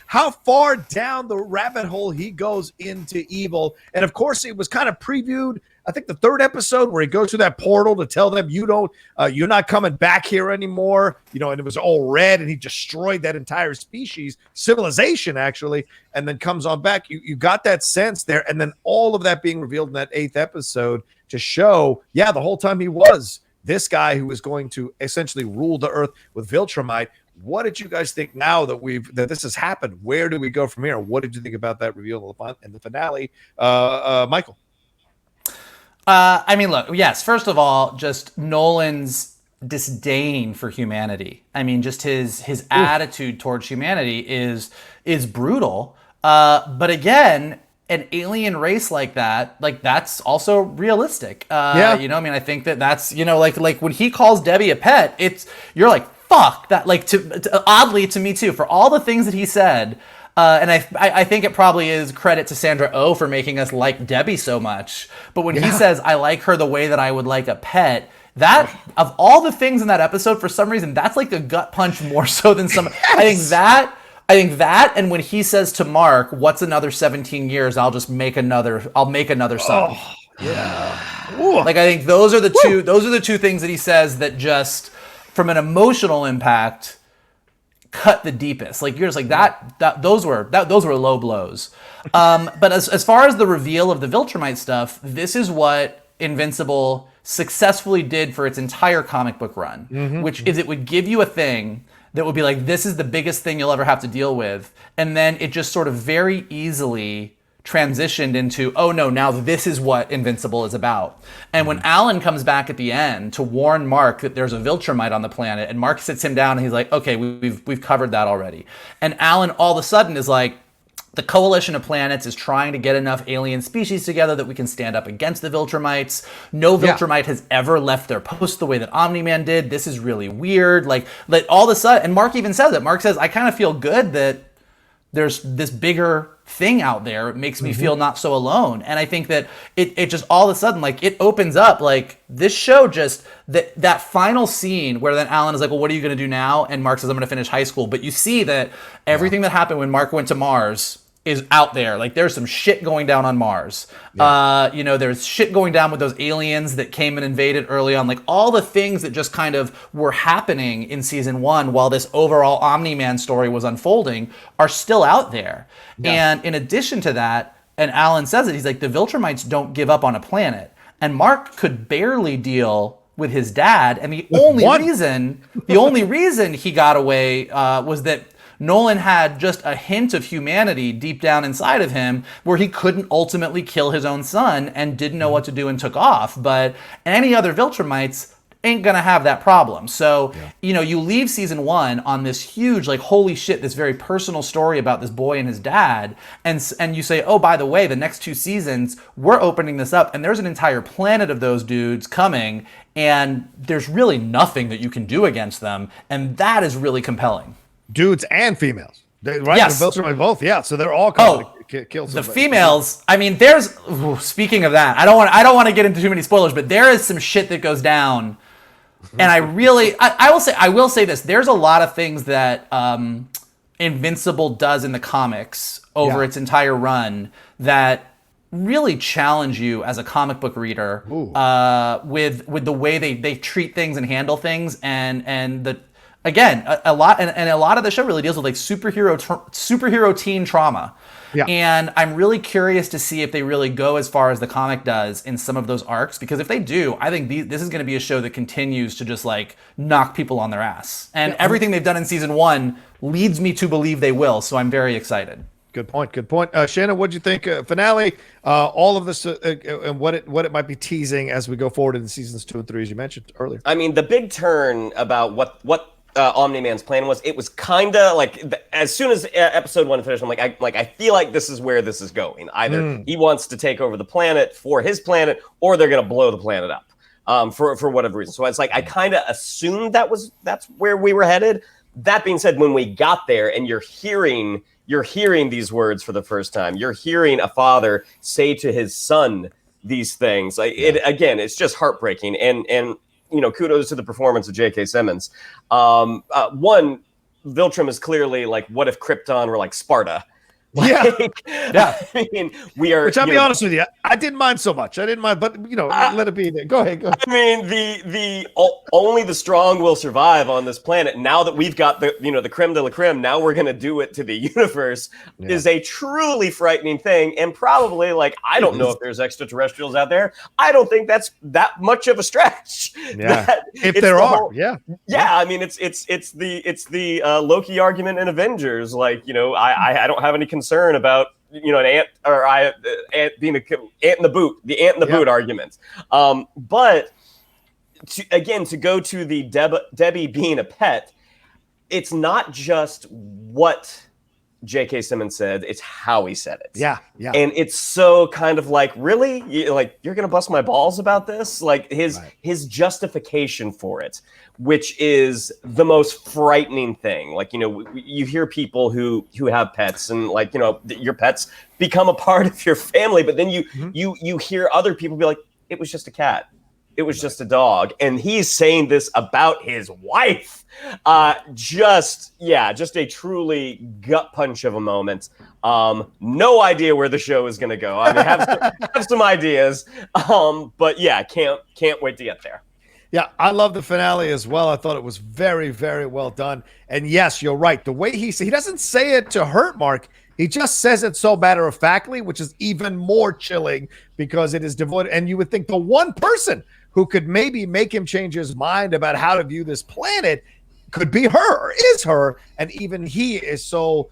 How far down the rabbit hole he goes into evil, and of course it was kind of previewed. I think the third episode where he goes through that portal to tell them you're not coming back here anymore, and it was all red, and he destroyed that entire civilization actually, and then comes on back. You got that sense there, and then all of that being revealed in that 8th episode to show, the whole time he was this guy who was going to essentially rule the earth with Viltrumite. What did you guys think now that this has happened? Where do we go from here? What did you think about that reveal in the finale, Michael? Look, yes, first of all, just Nolan's disdain for humanity. I mean, just his attitude towards humanity is brutal. But again, an alien race like that's also realistic. I think that's, like when he calls Debbie a pet, you're like, fuck that. Like, oddly to me too, for all the things that he said. And I think it probably is credit to Sandra Oh for making us like Debbie so much. But when he says, I like her the way that I would like a pet, that, of all the things in that episode, for some reason, that's like a gut punch more so than some. Yes. I think that, and when he says to Mark, what's another 17 years, I'll make another son. Oh, yeah. Ooh. Like, I think those are the two things that he says that just, from an emotional impact, cut the deepest. Like, you're just like, those were low blows. But as far as the reveal of the Viltrumite stuff, this is what Invincible successfully did for its entire comic book run, which is it would give you a thing that would be like, this is the biggest thing you'll ever have to deal with. And then it just sort of very easily transitioned into, oh no, now this is what Invincible is about. And when Alan comes back at the end to warn Mark that there's a Viltrumite on the planet, and Mark sits him down and he's like, okay, we've covered that already. And Alan all of a sudden is like, the coalition of planets is trying to get enough alien species together that we can stand up against the Viltrumites. No Viltrumite has ever left their post the way that Omni-Man did. This is really weird. Like all of a sudden, and Mark even says it. Mark says, I kind of feel good that there's this bigger thing out there. It makes me feel not so alone. And I think that it just all of a sudden, like, it opens up, like, this show just, that final scene where then Alan is like, well, what are you going to do now? And Mark says, I'm going to finish high school. But you see that everything that happened when Mark went to Mars is out there. Like, there's some shit going down on Mars. You know, there's shit going down with those aliens that came and invaded early on. Like, all the things that just kind of were happening in season 1 while this overall Omni-Man story was unfolding are still out there. And in addition to that, and Alan says it, he's like, the Viltrumites don't give up on a planet. And Mark could barely deal with his dad. And the only reason he got away was that Nolan had just a hint of humanity deep down inside of him where he couldn't ultimately kill his own son and didn't know what to do and took off. But any other Viltrumites ain't gonna have that problem. So, you know, you leave season 1 on this huge, like, holy shit, this very personal story about this boy and his dad. And you say, oh, by the way, the next 2 seasons, we're opening this up and there's an entire planet of those dudes coming and there's really nothing that you can do against them. And that is really compelling. Dudes and females, right? Yes. The Viltrumites both, so they're all coming to kill somebody. The females. I mean, speaking of that, I don't want to get into too many spoilers, but there is some shit that goes down, and I will say this: there's a lot of things that Invincible does in the comics over its entire run that really challenge you as a comic book reader with the way they treat things and handle things, and the. Again, a lot of the show really deals with, like, superhero teen trauma. And I'm really curious to see if they really go as far as the comic does in some of those arcs, because if they do, I think this is going to be a show that continues to just, like, knock people on their ass. And everything they've done in season 1 leads me to believe they will, so I'm very excited. Good point. Shannon, what'd you think? Finale, all of this, and what it might be teasing as we go forward into seasons 2 and 3, as you mentioned earlier. I mean, the big turn about what Omni-Man's plan was, it was kind of like, as soon as episode 1 finished, I'm like, I feel like this is where this is going. Either he wants to take over the planet for his planet, or they're going to blow the planet up for whatever reason. So it's like, I kind of assumed that's where we were headed. That being said, when we got there and you're hearing these words for the first time, you're hearing a father say to his son these things. Like, it's just heartbreaking. And you know, kudos to the performance of J.K. Simmons. One, Viltrum is clearly like, what if Krypton were like Sparta? I mean, we are. Which, I'll be honest with you, I didn't mind so much. I didn't mind, but you know, let it be there. Go ahead. I mean, only the strong will survive on this planet. Now that we've got the creme de la creme, now we're going to do it to the universe. Is a truly frightening thing, and probably, like, I don't know if there's extraterrestrials out there. I don't think that's that much of a stretch. If there are, I mean, it's the Loki argument in Avengers. Like, you know, I don't have any concern about, you know, an ant being an ant in the boot, the ant in the boot argument. But to go to the Debbie being a pet, it's not just what J.K. Simmons said, it's how he said it. And it's so kind of like, really? You're going to bust my balls about this? Like, his justification for it, which is the most frightening thing. Like, you know, you hear people who have pets, and, like, you know, your pets become a part of your family, but then you hear other people be like, it was just a cat. It was just a dog. And he's saying this about his wife. Just a truly gut punch of a moment. No idea where the show is going to go. I mean, have some ideas. But yeah, can't wait to get there. Yeah, I love the finale as well. I thought it was very, very well done. And yes, you're right. The way he doesn't say it to hurt Mark. He just says it so matter-of-factly, which is even more chilling because it is devoid. And you would think the one person who could maybe make him change his mind about how to view this planet could be her, or is her. And even he is so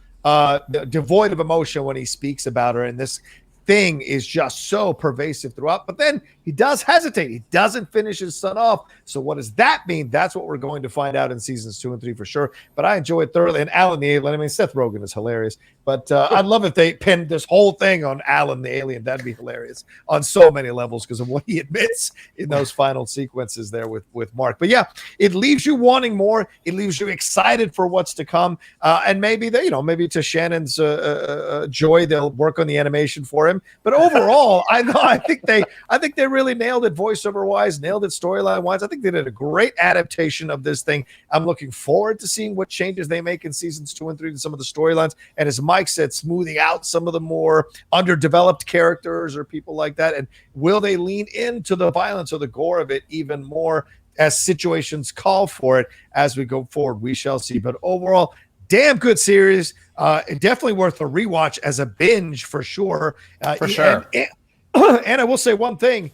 devoid of emotion when he speaks about her. And this thing is just so pervasive throughout. But then he does hesitate. He doesn't finish his son off. So what does that mean? That's what we're going to find out in seasons 2 and 3 for sure. But I enjoy it thoroughly. And Alan the Alien, I mean, Seth Rogen is hilarious. But I'd love if they pinned this whole thing on Alan the Alien. That'd be hilarious on so many levels because of what he admits in those final sequences there with Mark. But yeah, it leaves you wanting more. It leaves you excited for what's to come. And maybe maybe to Shannon's joy, they'll work on the animation for him. But overall, I think they really nailed it voiceover wise, nailed it storyline wise. I think they did a great adaptation of this thing. I'm looking forward to seeing what changes they make in seasons 2 and 3 to some of the storylines. And as Mike said, smoothing out some of the more underdeveloped characters or people like that. And will they lean into the violence or the gore of it even more as situations call for it as we go forward? We shall see. But overall, damn good series. Definitely worth a rewatch as a binge for sure. For sure. And I will say one thing.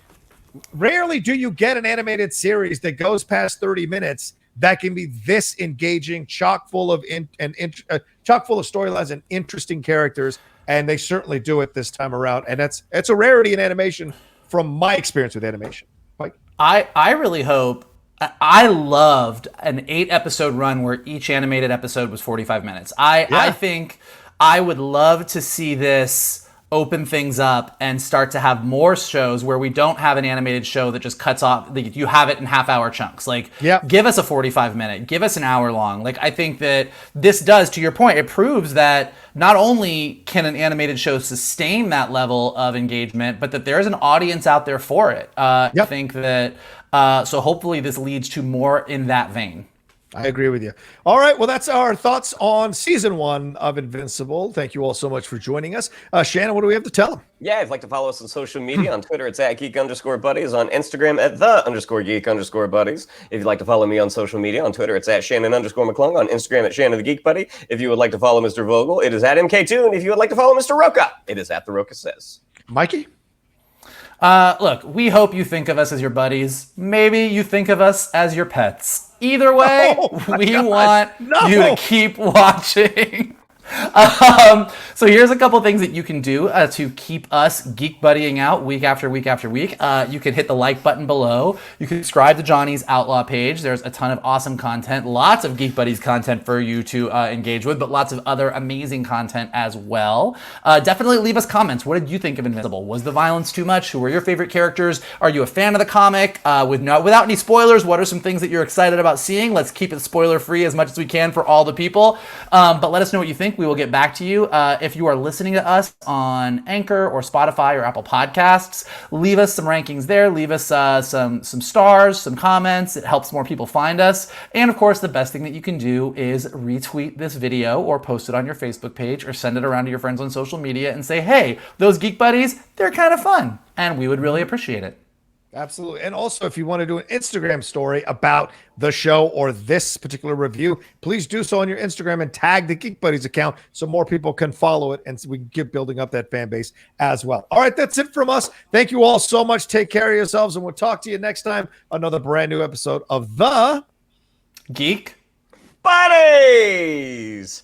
Rarely do you get an animated series that goes past 30 minutes that can be this engaging, chock full of storylines and interesting characters, and they certainly do it this time around. And it's a rarity in animation from my experience with animation. Mike? I really hope. I loved an 8-episode run where each animated episode was 45 minutes. I think I would love to see this open things up and start to have more shows where we don't have an animated show that just cuts off. You have it in half-hour chunks. Give us a 45-minute, give us an hour long. I think that this does, to your point, it proves that not only can an animated show sustain that level of engagement, but that there's an audience out there for it. I think that, so hopefully this leads to more in that vein. I agree with you. All right. Well, that's our thoughts on season 1 of Invincible. Thank you all so much for joining us. Shannon, what do we have to tell them? Yeah, if you'd like to follow us on social media, on Twitter, it's @geek_buddies. On Instagram, @the_geek_buddies. If you'd like to follow me on social media, on Twitter, it's @Shannon_McClung. On Instagram, @Shannon_the_Geek_buddy. If you would like to follow Mr. Vogel, it is @MK2. And if you would like to follow Mr. Rocha, it is @TheRochaSays. Mikey? Look, we hope you think of us as your buddies. Maybe you think of us as your pets. Either way, we want you to keep watching. So here's a couple things that you can do to keep us geek buddying out week after week after week. You can hit the like button below. You can subscribe to Johnny's Outlaw page. There's a ton of awesome content, lots of Geek Buddies content for you to engage with, but lots of other amazing content as well. Definitely leave us comments. What did you think of Invincible? Was the violence too much? Who were your favorite characters? Are you a fan of the comic? Without any spoilers, what are some things that you're excited about seeing? Let's keep it spoiler free as much as we can for all the people. But let us know what you think. We will get back to you. If you are listening to us on Anchor or Spotify or Apple Podcasts, leave us some rankings there. Leave us some stars, some comments. It helps more people find us. And of course, the best thing that you can do is retweet this video or post it on your Facebook page or send it around to your friends on social media and say, hey, those Geek Buddies, they're kind of fun. And we would really appreciate it. Absolutely. And also, if you want to do an Instagram story about the show or this particular review, please do so on your Instagram and tag the Geek Buddies account so more people can follow it and so we can keep building up that fan base as well. All right, that's it from us. Thank you all so much. Take care of yourselves, and we'll talk to you next time. Another brand new episode of the Geek Buddies.